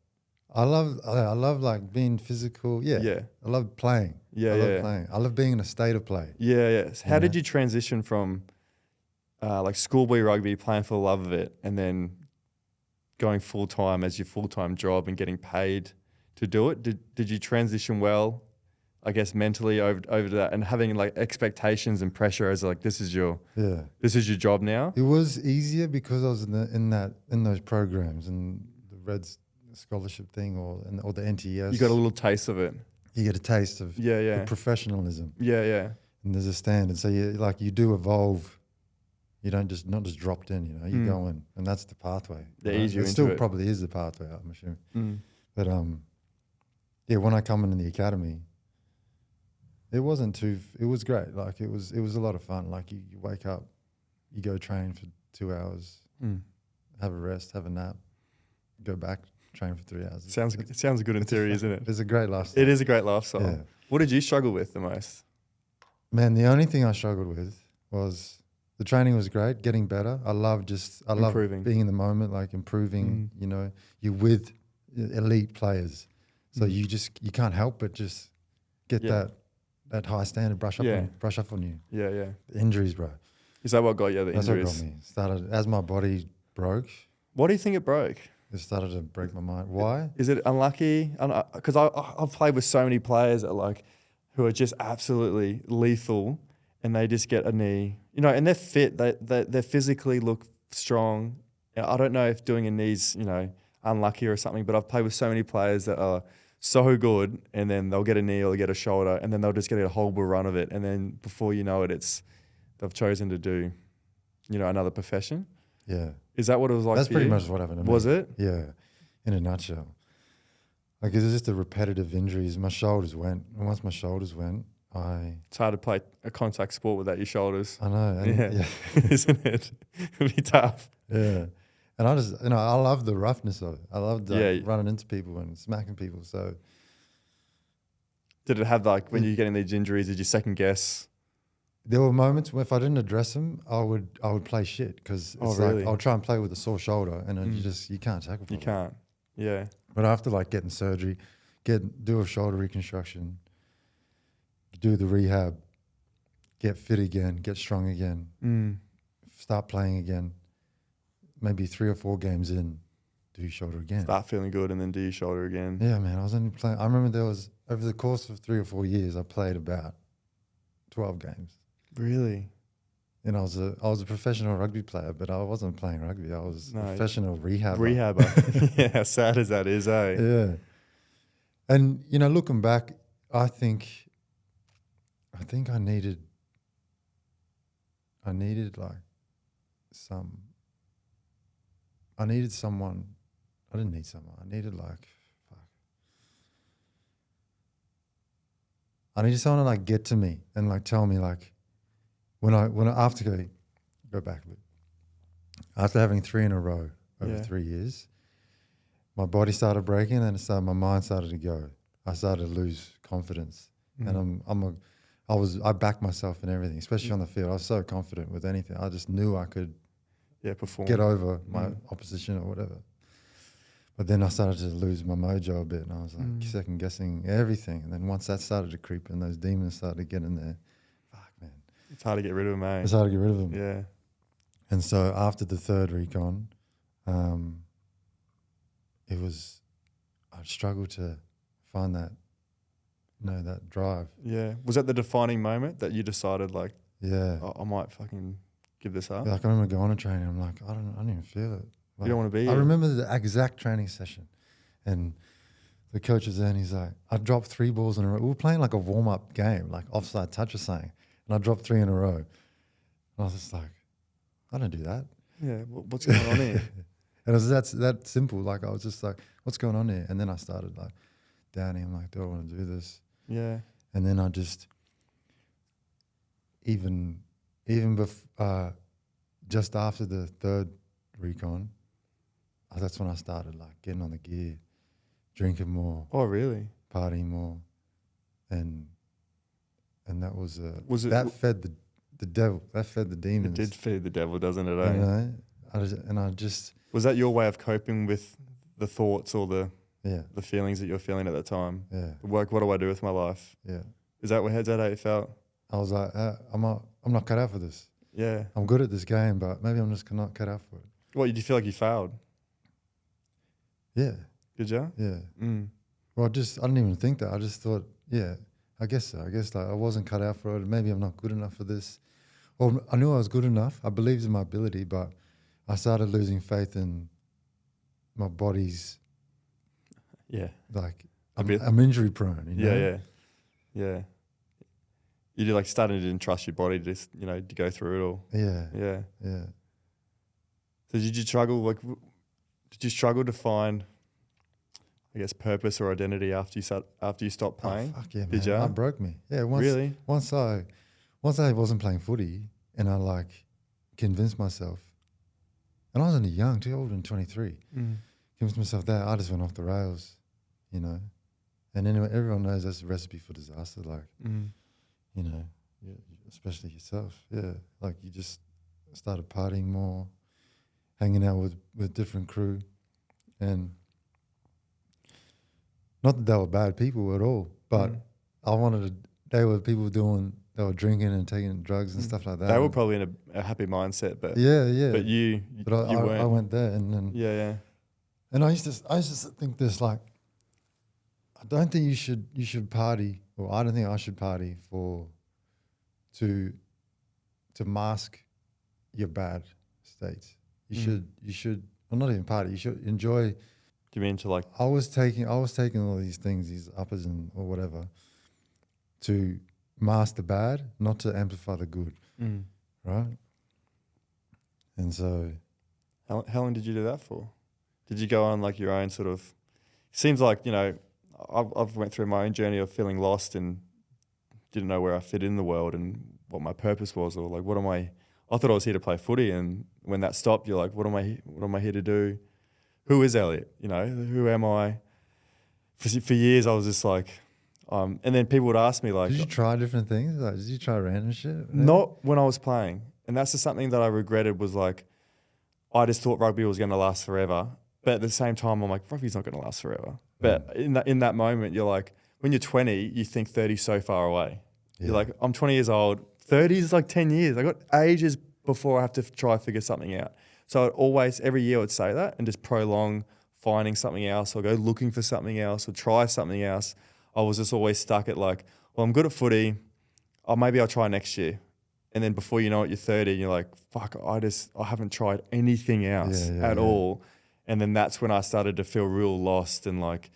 Speaker 3: I love like being physical. Yeah.
Speaker 2: Yeah.
Speaker 3: I love playing.
Speaker 2: Yeah,
Speaker 3: I love
Speaker 2: yeah.
Speaker 3: playing. I love being in a state of play.
Speaker 2: Yeah, yeah. So how
Speaker 3: Yeah.
Speaker 2: did you transition from like schoolboy rugby, playing for the love of it, and then going full time as your full time job and getting paid to do it? Did you transition well, I guess, mentally over to that, and having like expectations and pressure as like this is your job now?
Speaker 3: It was easier because I was in those programs and the Reds scholarship thing or the NTS.
Speaker 2: You got a little taste of it.
Speaker 3: You get a taste of
Speaker 2: Yeah.
Speaker 3: the professionalism.
Speaker 2: Yeah.
Speaker 3: And there's a standard. So you do evolve. You don't not just dropped in, you go in, and that's the pathway.
Speaker 2: They ease you
Speaker 3: It
Speaker 2: into
Speaker 3: still
Speaker 2: it.
Speaker 3: probably is the pathway, I'm assuming. But when I come into the academy, it was great. Like it was a lot of fun. Like you wake up, you go train for 2 hours, have a rest, have a nap, go back, train for 3 hours.
Speaker 2: It sounds good in theory, isn't it?
Speaker 3: It's a great lifestyle.
Speaker 2: It is a great lifestyle.
Speaker 3: Yeah.
Speaker 2: What did you struggle with the most?
Speaker 3: Man, the only thing I struggled with was the training was great, getting better. I love
Speaker 2: Improving.
Speaker 3: being in the moment, like improving. You're with elite players, so you can't help but just get that high standard brush up on you.
Speaker 2: Yeah.
Speaker 3: Injuries, bro.
Speaker 2: Is that what got you the
Speaker 3: That's
Speaker 2: injuries?
Speaker 3: what got me. Started as my body broke.
Speaker 2: Why do you think it broke?
Speaker 3: It started to break my mind. Why?
Speaker 2: Is it unlucky? Because I've played with so many players that who are just absolutely lethal, and they just get a knee, and they're fit. They physically look strong. I don't know if doing a knee's unlucky or something, but I've played with so many players that are so good, and then they'll get a knee or they get a shoulder, and then they'll just get a horrible run of it, and then before you know it, they've chosen to do, another profession.
Speaker 3: Yeah.
Speaker 2: Is that what it was like?
Speaker 3: That's
Speaker 2: for
Speaker 3: pretty
Speaker 2: you?
Speaker 3: much what happened to me.
Speaker 2: Was it?
Speaker 3: Yeah. In a nutshell. Like it was just the repetitive injuries. My shoulders went. And once my shoulders went,
Speaker 2: It's hard to play a contact sport without your shoulders.
Speaker 3: I know. And
Speaker 2: Isn't it? It'd be tough.
Speaker 3: Yeah. And I just, I love the roughness of it. I love running into people and smacking people. So
Speaker 2: did it have when you're getting these injuries, did you second guess?
Speaker 3: there were moments where if I didn't address them, I would play shit because it's
Speaker 2: really?
Speaker 3: I'll try and play with a sore shoulder and you can't tackle.
Speaker 2: You can't. Yeah.
Speaker 3: But after getting surgery, do a shoulder reconstruction, do the rehab, get fit again, get strong again, start playing again. Maybe 3 or 4 games in, do your shoulder again.
Speaker 2: Start feeling good and then do your shoulder again.
Speaker 3: Yeah, man. I was only playing. I remember there was, over the course of 3 or 4 years, I played about 12 games.
Speaker 2: Really?
Speaker 3: And I was a professional rugby player, but I wasn't playing rugby. I was a professional rehabber.
Speaker 2: Rehabber. Yeah, as sad as that is, eh?
Speaker 3: Yeah. And, you know, looking back, I think I needed like I needed someone. I didn't need someone. I needed like, I needed someone to like get to me and like tell me like, go back a bit. After having 3 in a row over 3 years, my body started breaking and my mind started to go. I started to lose confidence, and I backed myself in everything, especially on the field. I was so confident with anything. I just knew I could
Speaker 2: perform,
Speaker 3: get over my opposition or whatever. But then I started to lose my mojo a bit, and I was like second guessing everything. And then once that started to creep in, those demons started to get in there. Fuck, man.
Speaker 2: It's hard to get rid of them, eh?
Speaker 3: It's hard to get rid of them.
Speaker 2: Yeah.
Speaker 3: And so after the 3rd recon, I struggled to find that, that drive.
Speaker 2: Yeah. Was that the defining moment that you decided like,
Speaker 3: yeah,
Speaker 2: I might fucking give this up?
Speaker 3: Like I remember going to training, I'm like, I don't even feel it. Like,
Speaker 2: you don't want to be
Speaker 3: I
Speaker 2: here.
Speaker 3: remember the exact training session, and the coach was there and he's like, I dropped 3 balls in a row. We were playing like a warm-up game, like offside touch or something, and I dropped 3 in a row. And I was just like, I don't do that.
Speaker 2: Yeah, what's going on here?
Speaker 3: And it was that simple. Like I was just like, what's going on here? And then I started like doubting. I'm like, do I want to do this?
Speaker 2: Yeah.
Speaker 3: And then I just, even just after the 3rd recon, that's when I started like getting on the gear, drinking more.
Speaker 2: Oh, really?
Speaker 3: Partying more, and that was fed the devil. That fed the demons.
Speaker 2: It did feed the devil, doesn't it?
Speaker 3: You
Speaker 2: Eh?
Speaker 3: know, I just
Speaker 2: was that your way of coping with the thoughts or the feelings that you're feeling at that time?
Speaker 3: Yeah.
Speaker 2: Like, what do I do with my life?
Speaker 3: Yeah.
Speaker 2: Is that how you felt?
Speaker 3: I was like, I'm not cut out for this.
Speaker 2: Yeah.
Speaker 3: I'm good at this game, but maybe I'm just not cut out for it.
Speaker 2: What, did you feel like you failed?
Speaker 3: Yeah.
Speaker 2: Did you?
Speaker 3: Yeah.
Speaker 2: Mm.
Speaker 3: Well, I didn't even think that. I just thought, yeah, I guess so. I guess like I wasn't cut out for it. Maybe I'm not good enough for this. Or I knew I was good enough. I believed in my ability, but I started losing faith in my body's.
Speaker 2: Yeah.
Speaker 3: Like I'm injury prone. You know?
Speaker 2: Yeah. Yeah. You like didn't trust your body to just, to go through it all.
Speaker 3: Yeah.
Speaker 2: Yeah.
Speaker 3: Yeah.
Speaker 2: So did you struggle to find, I guess, purpose or identity after you stopped playing?
Speaker 3: Oh, fuck yeah, man.
Speaker 2: Did you?
Speaker 3: That broke me. Yeah.
Speaker 2: Really?
Speaker 3: Once I wasn't playing footy and I like convinced myself, and I was only young, too old, 23. Convinced myself that I just went off the rails, And anyway, everyone knows that's a recipe for disaster. Like, especially yourself. Yeah. Like you just started partying more, hanging out with different crew, and not that they were bad people at all, but they were people they were drinking and taking drugs and stuff like that.
Speaker 2: They were probably in a happy mindset, but
Speaker 3: yeah.
Speaker 2: But you weren't.
Speaker 3: I went there, and then
Speaker 2: Yeah.
Speaker 3: And I used to think this, like, I don't think you should party, or I don't think I should party to mask your bad states. You should, well, not even party. You should enjoy.
Speaker 2: Do you mean to like?
Speaker 3: I was taking all these things, these uppers or whatever, to mask the bad, not to amplify the good, right? And so,
Speaker 2: How long did you do that for? Did you go on like your own sort of? Seems like I've went through my own journey of feeling lost and didn't know where I fit in the world and what my purpose was, or like what am I? I thought I was here to play footy, and when that stopped, you're like, what am I here to do? Who is Elliot? Who am I? For years, I was just like, and then people would ask me like,
Speaker 3: did you try different things? Like, did you try random shit?
Speaker 2: Not when I was playing, and that's just something that I regretted. Was like, I just thought rugby was going to last forever, but at the same time, I'm like, rugby's not going to last forever. But in that moment, you're like, when you're 20, you think 30's so far away. Yeah. You're like, I'm 20 years old. 30 is like 10 years. I got ages before I have to try figure something out. So I'd always, every year I would say that and just prolong finding something else or go looking for something else or try something else. I was just always stuck at like, well, I'm good at footy. Oh, maybe I'll try next year. And then before you know it, you're 30 and you're like, fuck, I haven't tried anything else at all. And then that's when I started to feel real lost and like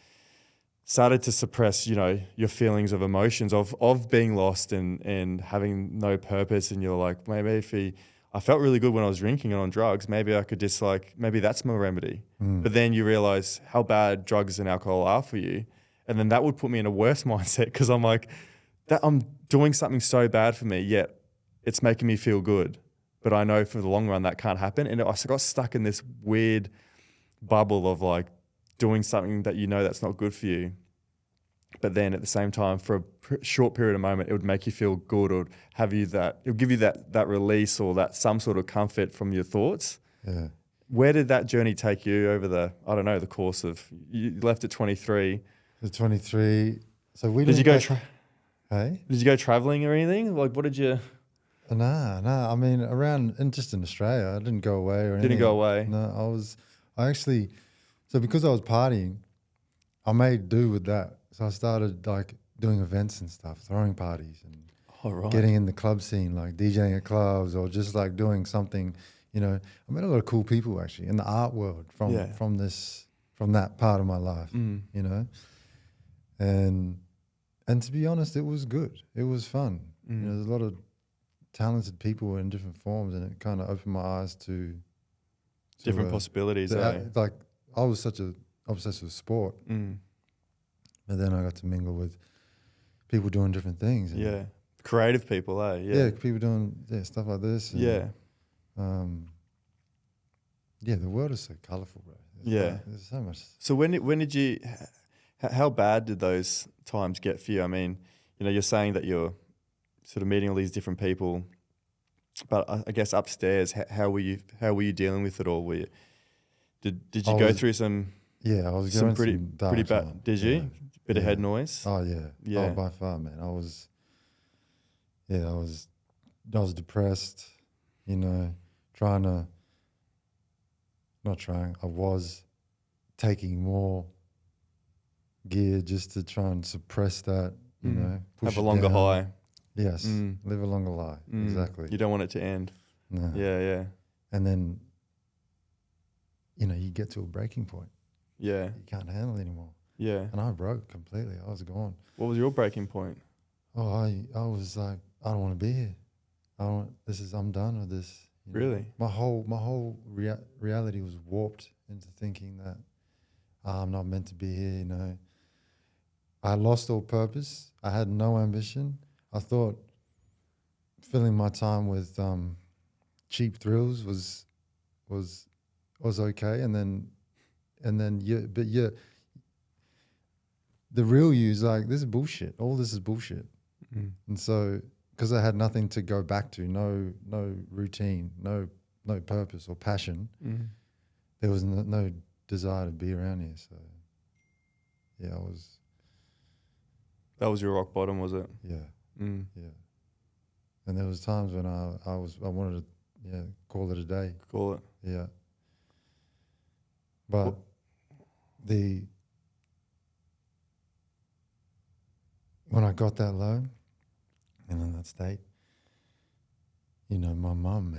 Speaker 2: started to suppress, you know, your feelings of emotions of being lost and having no purpose. And you're like, maybe I felt really good when I was drinking and on drugs. Maybe I could just like, maybe that's my remedy. But then you realize how bad drugs and alcohol are for you. And then that would put me in a worse mindset because I'm like, that I'm doing something so bad for me, yet it's making me feel good. But I know for the long run that can't happen. And I got stuck in this weird bubble of like doing something that you know that's not good for you. But then at the same time, for a short period of moment, it would make you feel good or it would give you that release or that some sort of comfort from your thoughts.
Speaker 3: Yeah.
Speaker 2: Where did that journey take you over the course of, you left at 23.
Speaker 3: At 23. So we
Speaker 2: Did you go,
Speaker 3: hey?
Speaker 2: did you go traveling or anything? Like what did you?
Speaker 3: Nah. I mean, just in Australia, I didn't go away or anything.
Speaker 2: Didn't go away?
Speaker 3: No, so because I was partying, I made do with that. So I started like doing events and stuff, throwing parties and getting in the club scene, like DJing at clubs or just like doing something, you know. I met a lot of cool people actually in the art world from that part of my life, you know. And to be honest, it was good. It was fun. You know, there's a lot of talented people in different forms, and it kind of opened my eyes to
Speaker 2: different possibilities.
Speaker 3: Like I was such a obsessed with sport, but then I got to mingle with people doing different things.
Speaker 2: Yeah, creative people,
Speaker 3: Yeah, people doing stuff like this. And, the world is so colourful, bro. There's so much.
Speaker 2: So when did you? How bad did those times get for you? I mean, you know, you're saying that you're sort of meeting all these different people, but I guess upstairs, how were you dealing with it all? Did you go through some?
Speaker 3: Yeah, I was
Speaker 2: some
Speaker 3: going
Speaker 2: pretty bad. Did you? Bit of head noise.
Speaker 3: Oh yeah. Oh, by far, man. I was depressed. You know, I was taking more gear just to try and suppress that, you know.
Speaker 2: Have a longer high.
Speaker 3: Yes, live a longer life. Exactly.
Speaker 2: You don't want it to end.
Speaker 3: No.
Speaker 2: Yeah.
Speaker 3: And then, you know, you get to a breaking point.
Speaker 2: Yeah.
Speaker 3: You can't handle it anymore.
Speaker 2: Yeah.
Speaker 3: And I broke completely. I was gone.
Speaker 2: What was your breaking point?
Speaker 3: Oh, I was like, I don't want to be here. I'm done with this. You know?
Speaker 2: Really?
Speaker 3: My whole reality was warped into thinking that I'm not meant to be here, you know. I lost all purpose. I had no ambition. I thought filling my time with cheap thrills was okay, and then the real you is like, this is bullshit. All this is bullshit. And so, because I had nothing to go back to, no routine, no purpose or passion, there was no desire to be around here. So, yeah,
Speaker 2: That was your rock bottom, was it?
Speaker 3: Yeah. Yeah. And there was times when I wanted to call it a day.
Speaker 2: Call it.
Speaker 3: Yeah. But when I got that low and in that state, you know, my mum,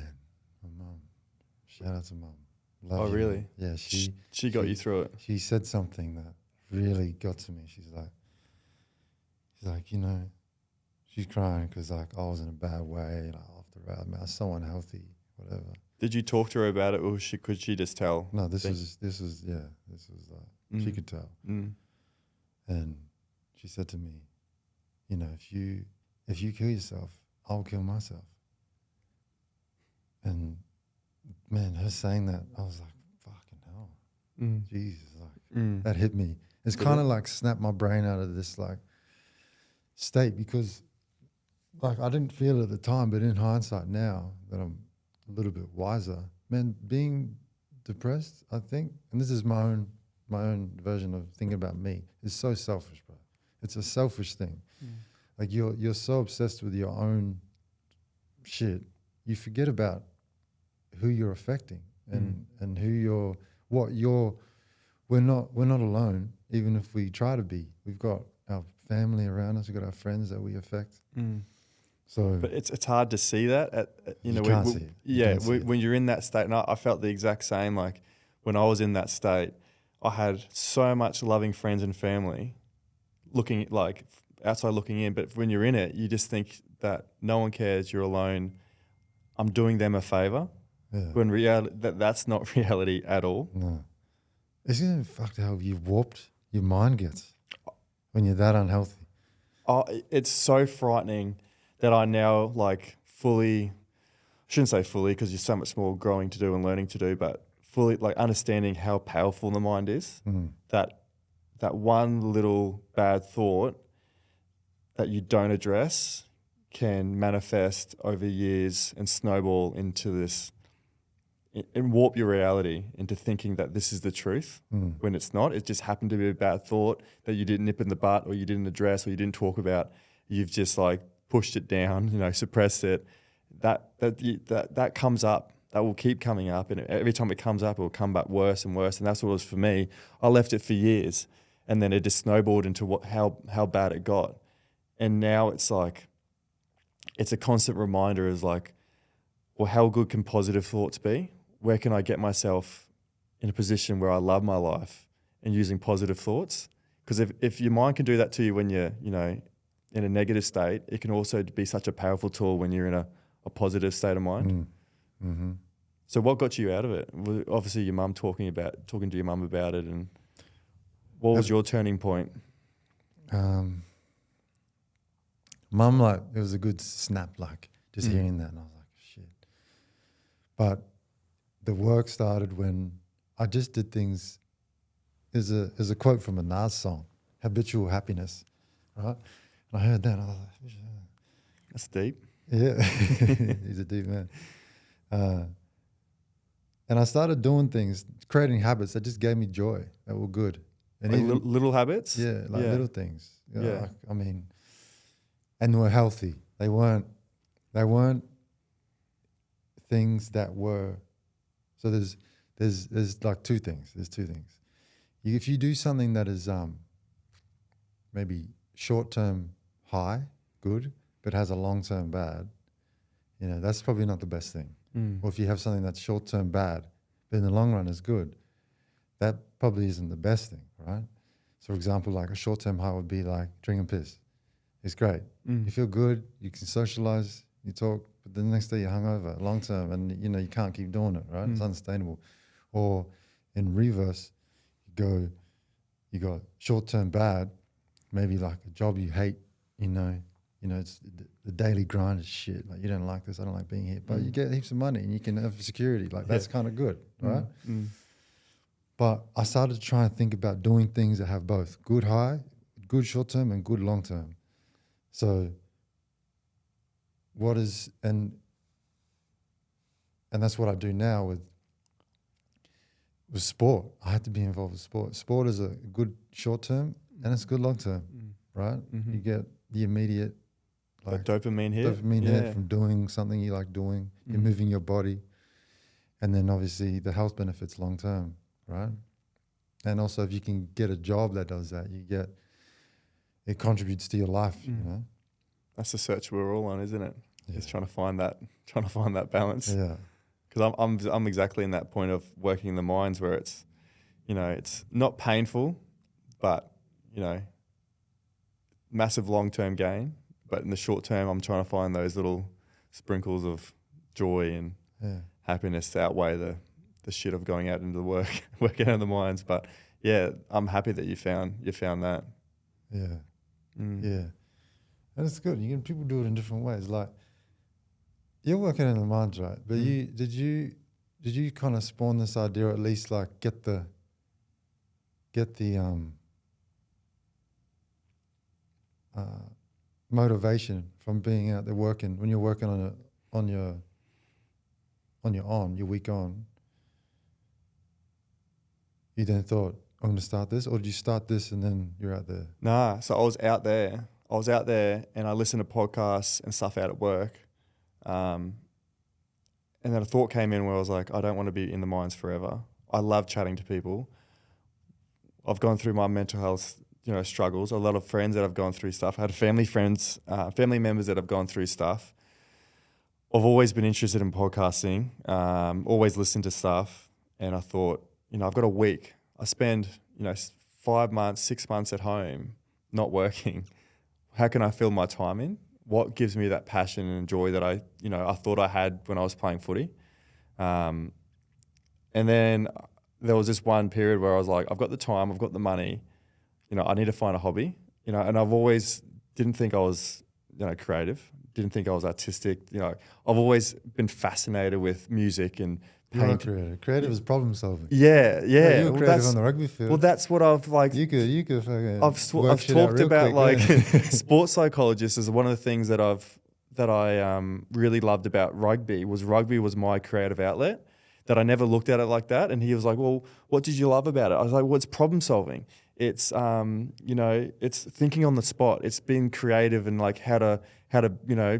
Speaker 3: shout out to mum.
Speaker 2: Oh, really?
Speaker 3: Yeah,
Speaker 2: she got you through it.
Speaker 3: She said something that really got to me. She's like, you know, she's crying because like I was in a bad way, like off the rail. I was so unhealthy, whatever.
Speaker 2: Did you talk to her about it, or could she just tell?
Speaker 3: No, this was like she could tell. And she said to me, you know, if you kill yourself, I'll kill myself. And man, her saying that, I was like, fucking hell, Jesus, like that hit me. It's kind of like snapped my brain out of this like state, because like I didn't feel it at the time, but in hindsight now that I'm a little bit wiser, man, being depressed, I think, and this is my own version of thinking about me, is so selfish, bro. It's a selfish thing. Like you're so obsessed with your own shit, you forget about who you're affecting and what we're not alone, even if we try to be. We've got our family around us, we've got our friends that we affect. So
Speaker 2: But it's hard to see that
Speaker 3: you can't see it. You
Speaker 2: Yeah,
Speaker 3: can't see it.
Speaker 2: when you're in that state, and I felt the exact same. Like when I was in that state, I had so much loving friends and family looking like outside looking in. But when you're in it, you just think that no one cares. You're alone. I'm doing them a favor.
Speaker 3: Yeah.
Speaker 2: When reality, that's not reality at all.
Speaker 3: No. Isn't it fucked how you've warped your mind gets when you're that unhealthy?
Speaker 2: Oh, it's so frightening that I now like fully, shouldn't say fully because there's so much more growing to do and learning to do, but fully like understanding how powerful the mind is. That one little bad thought that you don't address can manifest over years and snowball into this and warp your reality into thinking that this is the truth when it's not. It just happened to be a bad thought that you didn't nip in the butt or you didn't address or you didn't talk about. You've just like pushed it down, suppressed it. That comes up. That will keep coming up, and every time it comes up, it will come back worse and worse. And that's what it was for me. I left it for years, and then it just snowballed into how bad it got. And now it's like, it's a constant reminder is like, well, how good can positive thoughts be? Where can I get myself in a position where I love my life and using positive thoughts? Because if your mind can do that to you when you're, in a negative state, it can also be such a powerful tool when you're in a positive state of mind.
Speaker 3: Mm-hmm.
Speaker 2: So what got you out of it? Obviously your mum talking to your mum about it, and what was your turning point?
Speaker 3: Mum, like, it was a good snap, like, just hearing that, and I was like, shit. But the work started when I just did things. There's a quote from a Nas song, "Habitual happiness," right? And I heard that, and I was like,
Speaker 2: That's deep.
Speaker 3: yeah, he's a deep man. And I started doing things, creating habits that just gave me joy, that were good. And
Speaker 2: Like
Speaker 3: even,
Speaker 2: little habits?
Speaker 3: yeah, like little things.
Speaker 2: Yeah.
Speaker 3: Like, I mean, and were healthy. They weren't things that were. So there's like two things. There's two things. If you do something that is maybe short-term high, good, but has a long-term bad, that's probably not the best thing. Or if you have something that's short-term bad, but in the long run is good, that probably isn't the best thing, right? So for example, like a short-term high would be like drinking piss. It's great. You feel good, you can socialize, you talk, but the next day you're hungover, long-term, and you can't keep doing it, right? It's unsustainable. Or in reverse, you got short-term bad, maybe like a job you hate, it's the daily grind is shit. Like, you don't like this, I don't like being here. But you get heaps of money and you can have security. Like, that's kind of good, right? But I started to try and think about doing things that have both good high, good short-term and good long-term. So and that's what I do now with sport. I have to be involved with sport. Sport is a good short-term and it's good long-term, right? You get the immediate
Speaker 2: like dopamine hit.
Speaker 3: Hit from doing something you like doing. You're moving your body. And then obviously the health benefits long-term, right? And also if you can get a job that does that, it contributes to your life,
Speaker 2: That's the search we're all on, isn't it? Yeah. Just trying to find that balance.
Speaker 3: Yeah.
Speaker 2: Because I'm exactly in that point of working in the mines where it's, it's not painful, but, massive long-term gain. But in the short term, I'm trying to find those little sprinkles of joy and happiness to outweigh the shit of going out into the working out in the mines. But yeah, I'm happy that you found that.
Speaker 3: Yeah. Yeah. And it's good. People do it in different ways. Like, you're working in the mines, right? But did you kind of spawn this idea, or at least like get the motivation from being out there working, when you're working on your week on, you then thought, I'm going to start this, or did you start this and then you're out there?
Speaker 2: Nah, so I was out there and I listened to podcasts and stuff out at work. And then a thought came in where I was like, I don't want to be in the mines forever. I love chatting to people. I've gone through my mental health, struggles. A lot of friends that have gone through stuff. I had family members that have gone through stuff. I've always been interested in podcasting, always listened to stuff. And I thought, I've got a week. I spend, 5 months, 6 months at home, not working. How can I fill my time in? What gives me that passion and joy that I thought I had when I was playing footy? And then there was this one period where I was like, I've got the time, I've got the money, I need to find a hobby, and I've always didn't think I was, creative, didn't think I was artistic. I've always been fascinated with music and
Speaker 3: You're not
Speaker 2: paint.
Speaker 3: creative. Creative is problem solving.
Speaker 2: Yeah.
Speaker 3: You were
Speaker 2: Well,
Speaker 3: creative on the rugby field.
Speaker 2: well, that's what I've like.
Speaker 3: You could fucking
Speaker 2: I've
Speaker 3: work shit out
Speaker 2: talked
Speaker 3: real
Speaker 2: about
Speaker 3: quick,
Speaker 2: like
Speaker 3: yeah.
Speaker 2: sports psychologists is one of the things that I really loved about rugby was my creative outlet, that I never looked at it like that. And he was like, well, what did you love about it? I was like, well, it's problem solving. It's it's thinking on the spot. It's being creative and like how to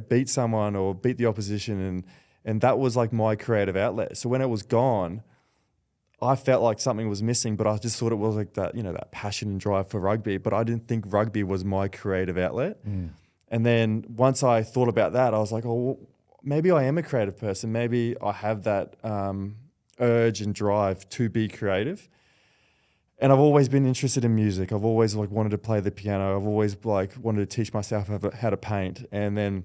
Speaker 2: beat someone or beat the opposition, and that was like my creative outlet. So when it was gone, I felt like something was missing, but I just thought it was like that, that passion and drive for rugby, but I didn't think rugby was my creative outlet.
Speaker 3: Mm.
Speaker 2: And then once I thought about that, I was like, oh, well, maybe I am a creative person. Maybe I have that urge and drive to be creative. And I've always been interested in music. I've always like wanted to play the piano. I've always like wanted to teach myself how to paint. And then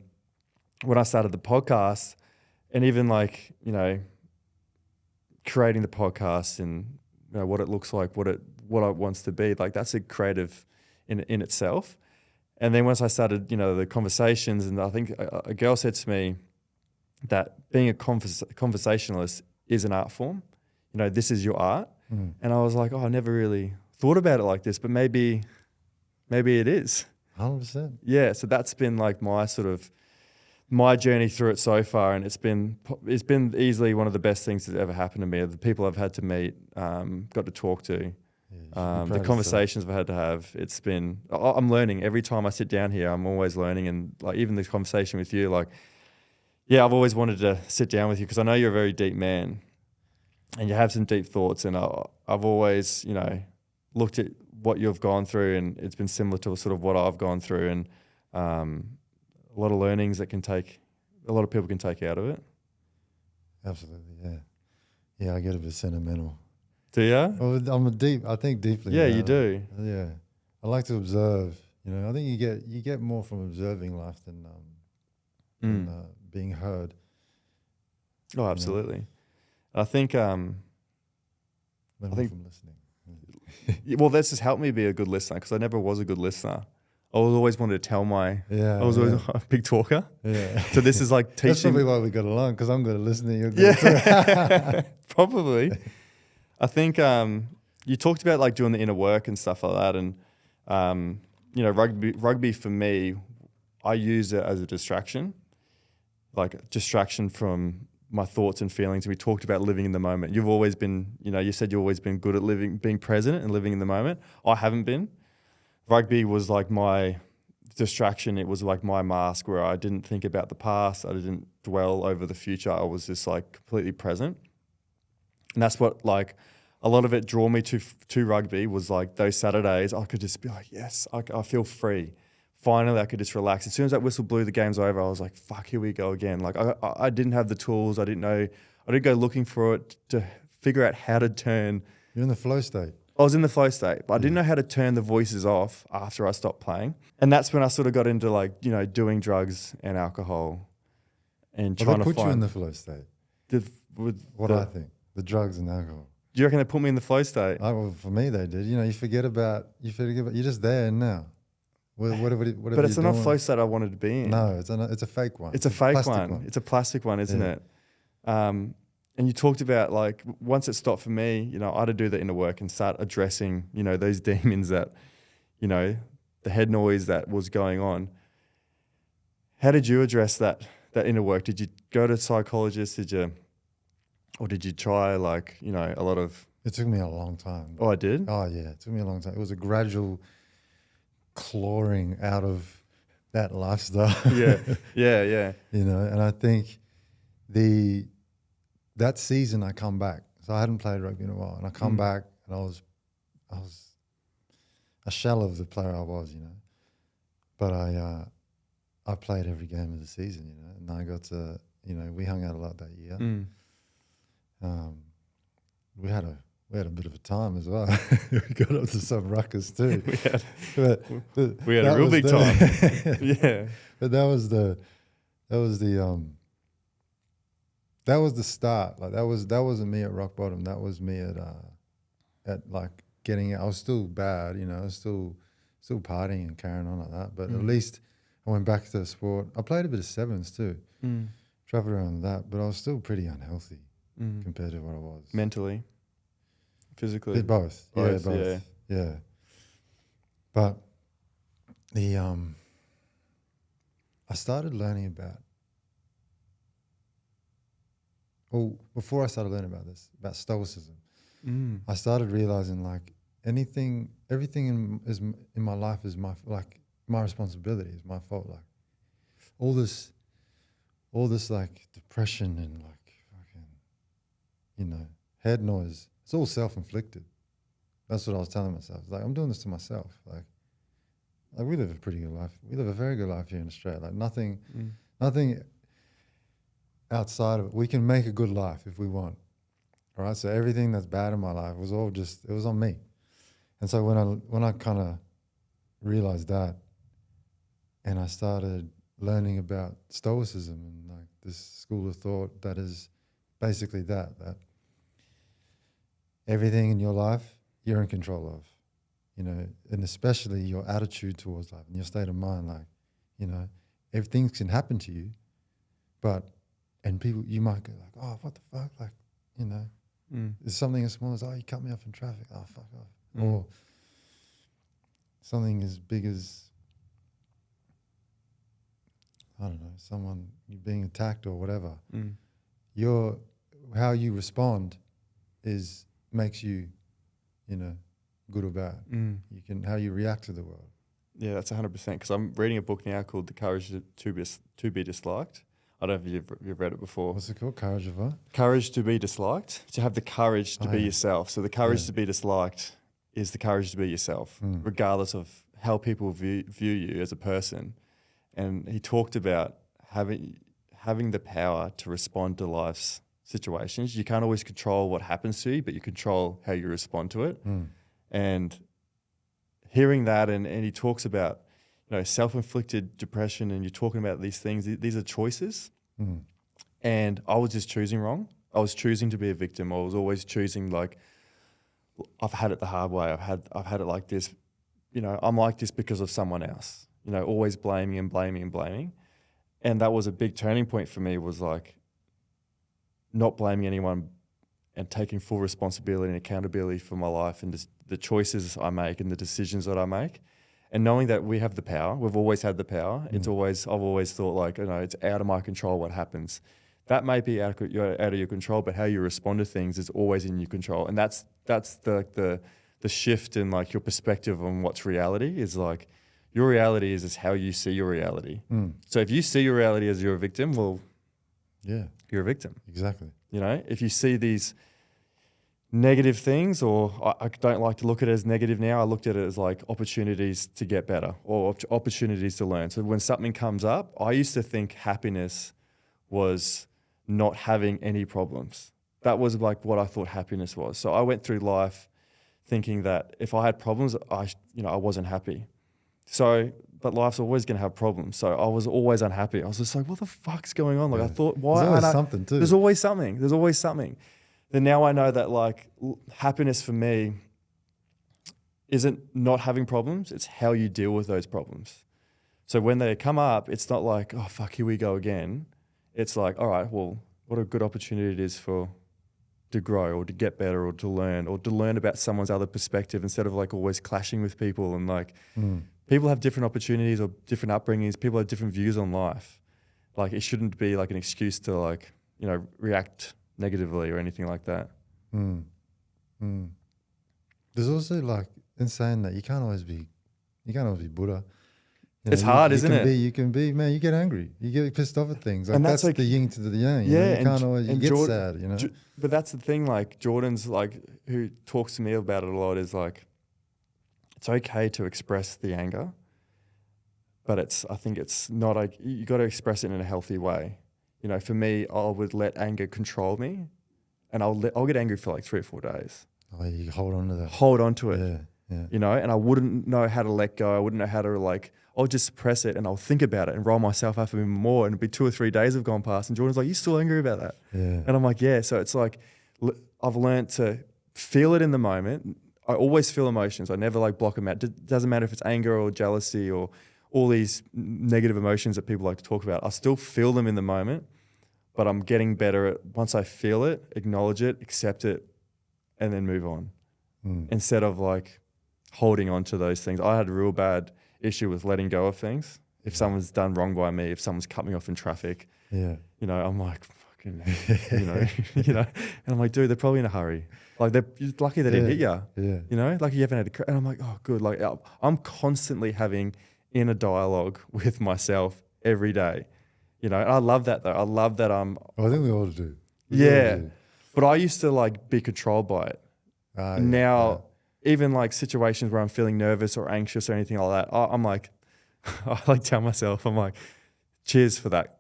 Speaker 2: when I started the podcast, and even like, creating the podcast and what it looks like, what it wants to be, like that's a creative in itself. And then once I started, the conversations, and I think a girl said to me that being a conversationalist is an art form. This is your art.
Speaker 3: Mm.
Speaker 2: And I was like, I never really thought about it like this, but maybe it is.
Speaker 3: 100%.
Speaker 2: Yeah. So that's been like my journey through it so far, and it's been easily one of the best things that's ever happened to me. The people I've had to meet, got to talk to, the conversations I've had to have. It's been, I'm learning every time I sit down here. I'm always learning, and like even the conversation with you, like, yeah, I've always wanted to sit down with you because I know you're a very deep man, and you have some deep thoughts. And I've always, looked at what you've gone through, and it's been similar to sort of what I've gone through, and a lot of learnings that a lot of people can take out of it.
Speaker 3: Absolutely, yeah. Yeah, I get a bit sentimental.
Speaker 2: Do you?
Speaker 3: Well, I think deeply.
Speaker 2: Yeah, you do.
Speaker 3: Yeah. I like to observe. I think you get more from observing life than being heard.
Speaker 2: Oh, absolutely. I think
Speaker 3: From listening.
Speaker 2: well, that's just helped me be a good listener, because I never was a good listener. I was always wanted to tell I was always a big talker.
Speaker 3: Yeah.
Speaker 2: So this is like teaching.
Speaker 3: That's probably why we got along, because I'm good at listening. You're good at talking.
Speaker 2: Probably. I think you talked about like doing the inner work and stuff like that, and rugby for me, I use it as a distraction, like distraction from my thoughts and feelings. And we talked about living in the moment. You've always been, you said you've always been good at being present and living in the moment. I haven't been. Rugby was like my distraction. It was like my mask where I didn't think about the past. I didn't dwell over the future. I was just like completely present. And that's what like a lot of it drew me to rugby, was like those Saturdays I could just be like, yes, I feel free. Finally, I could just relax. As soon as that whistle blew, the game's over, I was like, fuck, here we go again. Like I didn't have the tools. I didn't go looking for it to figure out how to turn.
Speaker 3: You're in the flow state.
Speaker 2: I was in the flow state, but I didn't know how to turn the voices off after I stopped playing. And that's when I sort of got into like, doing drugs and alcohol and trying to
Speaker 3: put
Speaker 2: find.
Speaker 3: You in the flow state. I think. The drugs and alcohol.
Speaker 2: Do you reckon they put me in the flow state?
Speaker 3: Well, for me, they did. You forget about, you're just there and now. Whatever
Speaker 2: but it's not a flow state I wanted to be in.
Speaker 3: No, it's a fake one.
Speaker 2: It's a fake one. It's a plastic one, isn't it? And you talked about like once it stopped for me, I had to do the inner work and start addressing, those demons that, the head noise that was going on. How did you address that inner work? Did you go to a psychologist? Or did you try like, a lot of...
Speaker 3: It took me a long time.
Speaker 2: Oh, I did?
Speaker 3: Oh, yeah. It took me a long time. It was a gradual clawing out of that lifestyle.
Speaker 2: Yeah.
Speaker 3: And I think that season I come back. So I hadn't played rugby in a while, and I come back and I was a shell of the player I was, But I played every game of the season, and I got to, we hung out a lot that year. We had a bit of a time as well. We got up to some ruckus too.
Speaker 2: we had a real big time. Yeah.
Speaker 3: But that was the start. Like that wasn't me at rock bottom. That was me at like getting out. I was still bad, I was still partying and carrying on like that. But at least I went back to the sport. I played a bit of sevens too. Traveled around that, but I was still pretty unhealthy compared to what I was.
Speaker 2: Mentally, physically,
Speaker 3: both. Yeah, both. Yeah. But I started learning about. Well, before I started learning about stoicism, I started realizing like everything in my life is my responsibility, is my fault. Like all this like depression and like fucking, head noise, it's all self-inflicted. That's what I was telling myself. Like I'm doing this to myself. Like we live a pretty good life. We live a very good life here in Australia. Like nothing outside of it. We can make a good life if we want. All right. So everything that's bad in my life was all it was on me. And so when I kind of realized that, and I started learning about stoicism and like this school of thought that is basically that everything in your life you're in control of, and especially your attitude towards life and your state of mind. Like, everything can happen to you, and people, you might go like, oh, what the fuck? Like, there's something as small as, oh, you cut me off in traffic. Oh, fuck off. Or something as big as, I don't know, someone being attacked or whatever. How you respond makes you, good or bad. How you react to the world.
Speaker 2: Yeah, that's 100%. Because I'm reading a book now called The Courage to be Disliked. I don't know if you've read it before.
Speaker 3: What's it called? Courage of what?
Speaker 2: Courage to be disliked. To have the courage to be yourself. So the courage to be disliked is the courage to be yourself, regardless of how people view you as a person. And he talked about having the power to respond to life's situations. You can't always control what happens to you, but you control how you respond to it. And hearing that, and he talks about, self-inflicted depression, and you're talking about these things. These are choices. And I was just choosing wrong. I was choosing to be a victim. I was always choosing like, I've had it the hard way. I've had it like this. I'm like this because of someone else. Always blaming and blaming and blaming. And that was a big turning point for me, was like not blaming anyone and taking full responsibility and accountability for my life and the choices I make and the decisions that I make. And knowing that we have the power, we've always had the power. I've always thought like, it's out of my control what happens. That may be out of your control, but how you respond to things is always in your control. And that's the shift in like your perspective on what's reality is like, your reality is how you see your reality. So if you see your reality as you're a victim, well, you're a victim.
Speaker 3: Exactly.
Speaker 2: If you see these negative things, or I don't like to look at it as negative now, I looked at it as like opportunities to get better or opportunities to learn. So when something comes up, I used to think happiness was not having any problems. That was like what I thought happiness was. So I went through life thinking that if I had problems, I wasn't happy. So, but life's always going to have problems. So I was always unhappy. I was just like, what the fuck's going on? Like I thought, why?
Speaker 3: There's always something too.
Speaker 2: There's always something. There's always something. Then now I know that like happiness for me isn't not having problems. It's how you deal with those problems. So when they come up, it's not like, oh, fuck, here we go again. It's like, all right, well, what a good opportunity it is to grow or to get better or to learn about someone's other perspective instead of like always clashing with people. And like people have different opportunities or different upbringings. People have different views on life. Like it shouldn't be like an excuse to like, react negatively or anything like that.
Speaker 3: There's also like in saying that you can't always be Buddha.
Speaker 2: It's hard, isn't it?
Speaker 3: You can be, man, you get angry. You get pissed off at things. Like, and that's like the yin to the yang. You can't always, you get sad,
Speaker 2: But that's the thing, like Jordan's like, who talks to me about it a lot is like, it's okay to express the anger, but I think it's not, you got to express it in a healthy way. You know, for me, I would let anger control me, and I'll get angry for like 3 or 4 days.
Speaker 3: Oh, you hold on to that.
Speaker 2: Hold on to it.
Speaker 3: Yeah, yeah.
Speaker 2: You know, and I wouldn't know how to let go. I wouldn't know how to I'll just suppress it and I'll think about it and roll myself up even more. And it'll be 2 or 3 days have gone past. And Jordan's like, you still angry about that?
Speaker 3: Yeah.
Speaker 2: And I'm like, yeah. So it's like, I've learned to feel it in the moment. I always feel emotions. I never block them out. Doesn't matter if it's anger or jealousy or all these negative emotions that people like to talk about. I still feel them in the moment, but I'm getting better at, once I feel it, acknowledge it, accept it, and then move on. Instead of holding on to those things. I had a real bad issue with letting go of things. If someone's done wrong by me, if someone's cut me off in traffic,
Speaker 3: yeah,
Speaker 2: you know, I'm like, fucking, and I'm like, dude, they're probably in a hurry. They're lucky they didn't hit you.
Speaker 3: Yeah.
Speaker 2: You know, lucky you haven't had and I'm like, oh, good. I'm constantly having inner dialogue with myself every day. You know, and I love that though. I love that
Speaker 3: I think we all do.
Speaker 2: Yeah. But I used to be controlled by it. Now, even situations where I'm feeling nervous or anxious or anything like that, I'm like, I tell myself, I'm like, cheers for that,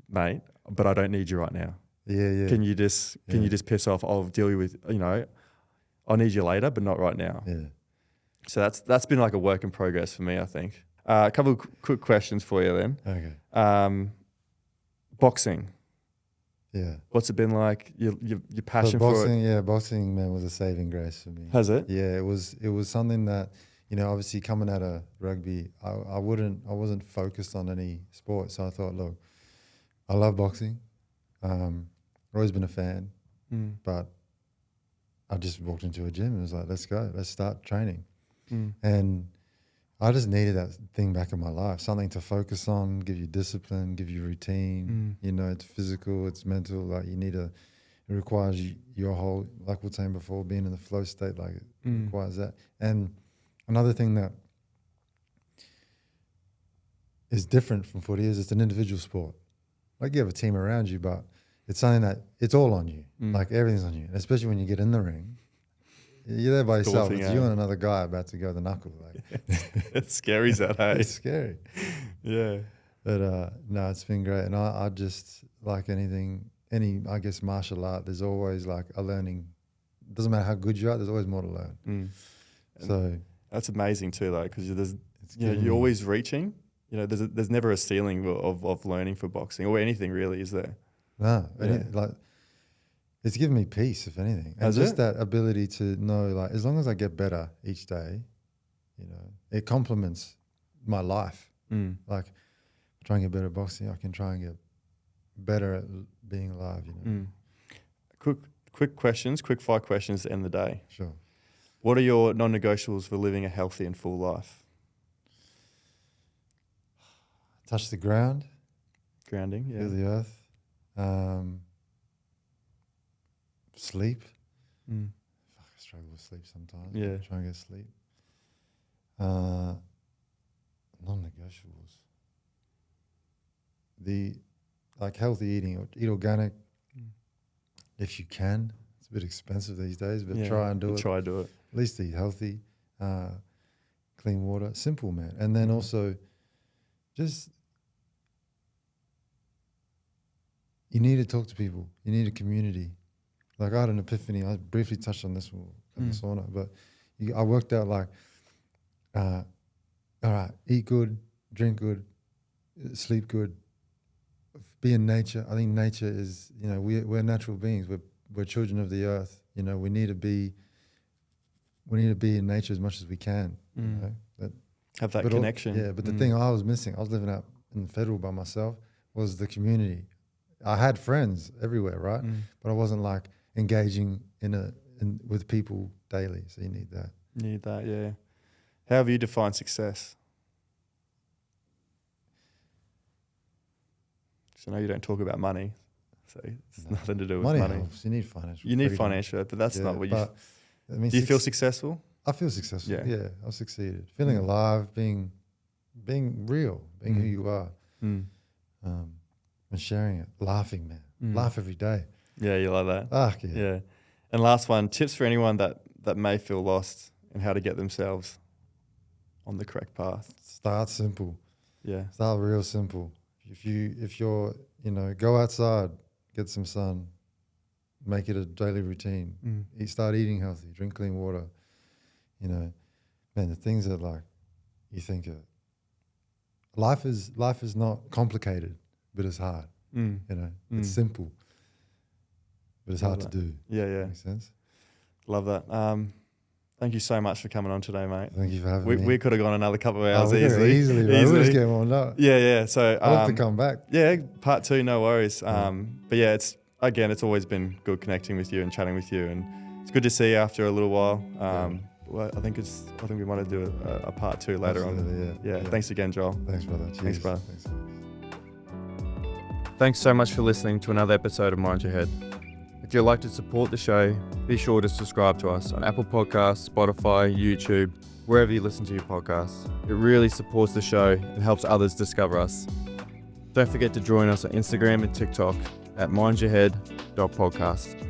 Speaker 2: mate, but I don't need you right now.
Speaker 3: Yeah, yeah.
Speaker 2: Can you just piss off? I'll deal with, I'll need you later, but not right now.
Speaker 3: Yeah.
Speaker 2: So that's been a work in progress for me, I think. A couple of quick questions for you then.
Speaker 3: Okay.
Speaker 2: Boxing.
Speaker 3: Yeah.
Speaker 2: What's it been like? Your passion
Speaker 3: boxing,
Speaker 2: for it?
Speaker 3: Yeah, boxing, man, was a saving grace for me.
Speaker 2: Has it?
Speaker 3: Yeah, it was something that, obviously coming out of rugby, I wasn't focused on any sport. So I thought, look, I love boxing. Always been a fan, but I just walked into a gym and was like, let's go, let's start training. And I just needed that thing back in my life, something to focus on, give you discipline, give you routine. It's physical, it's mental. It requires your whole, like we were saying before, being in the flow state, it requires that. And another thing that is different from footy is it's an individual sport. You have a team around you, but it's something that it's all on you. Everything's on you, and especially when you get in the ring. You're there by yourself. It's you and another guy about to go the knuckle.
Speaker 2: It's scary, is that, hey?
Speaker 3: It's scary.
Speaker 2: Yeah.
Speaker 3: But no, it's been great. And I just, any, I guess, martial art, there's always a learning. It doesn't matter how good you are, there's always more to learn. So
Speaker 2: that's amazing too, though, because you're always reaching. There's never a ceiling of learning for boxing or anything really, is there?
Speaker 3: No.
Speaker 2: Yeah.
Speaker 3: It's given me peace, if anything. And just that ability to know, as long as I get better each day, it complements my life. Try and get better at boxing, I can try and get better at being alive,
Speaker 2: Quick questions, quick 5 questions to end the day.
Speaker 3: Sure.
Speaker 2: What are your non-negotiables for living a healthy and full life?
Speaker 3: Touch the ground.
Speaker 2: Grounding, yeah.
Speaker 3: Feel the earth. Sleep. I struggle with sleep sometimes.
Speaker 2: Yeah.
Speaker 3: Try and get sleep. Non-negotiables. Healthy eating, eat organic if you can. It's a bit expensive these days, but try and do it.
Speaker 2: Try to do it.
Speaker 3: At least eat healthy, clean water. Simple, man. And then also just you need to talk to people. You need a community. I had an epiphany. I briefly touched on this in the sauna, but I worked out all right, eat good, drink good, sleep good, be in nature. I think nature is, we're natural beings. We're children of the earth. We need to be in nature as much as we can.
Speaker 2: Have that connection.
Speaker 3: But the thing I was missing, I was living out in the federal by myself, was the community. I had friends everywhere, right? But I wasn't engaging with people daily. So you need that.
Speaker 2: Need that, yeah. How have you defined success? So I know you don't talk about money, so it's nothing to do with money.
Speaker 3: Helps. You need financial.
Speaker 2: You need financial, but that's not what you. Do you feel successful?
Speaker 3: I feel successful.
Speaker 2: Yeah,
Speaker 3: I've succeeded. Feeling alive, being real, being who you are, and sharing it, laughing, man. Laugh every day.
Speaker 2: Yeah, you like that. Yeah. And last one, tips for anyone that may feel lost and how to get themselves on the correct path.
Speaker 3: Start simple.
Speaker 2: Yeah.
Speaker 3: Start real simple. If you're, go outside, get some sun, make it a daily routine. Start eating healthy, drink clean water. Man, the things that like you think are, life is not complicated, but it's hard. It's simple, but it's hard to do.
Speaker 2: Yeah.
Speaker 3: Makes sense.
Speaker 2: Love that. Thank you so much for coming on today, mate.
Speaker 3: Thank you for having me.
Speaker 2: We could have gone another couple of hours
Speaker 3: Easily. We'll just get warmed up.
Speaker 2: Yeah. So
Speaker 3: I'll have to come back.
Speaker 2: Yeah, part 2, no worries. But yeah, it's always been good connecting with you and chatting with you, and it's good to see you after a little while. Well, I think we might have to do a part 2 later on. Yeah. Thanks again, Joel.
Speaker 3: Thanks, brother. Cheers.
Speaker 2: Thanks, brother.
Speaker 3: Thanks.
Speaker 1: Thanks so much for listening to another episode of Mind Your Head. If you'd like to support the show, be sure to subscribe to us on Apple Podcasts, Spotify, YouTube, wherever you listen to your podcasts. It really supports the show and helps others discover us. Don't forget to join us on Instagram and TikTok at mindyourhead.podcast.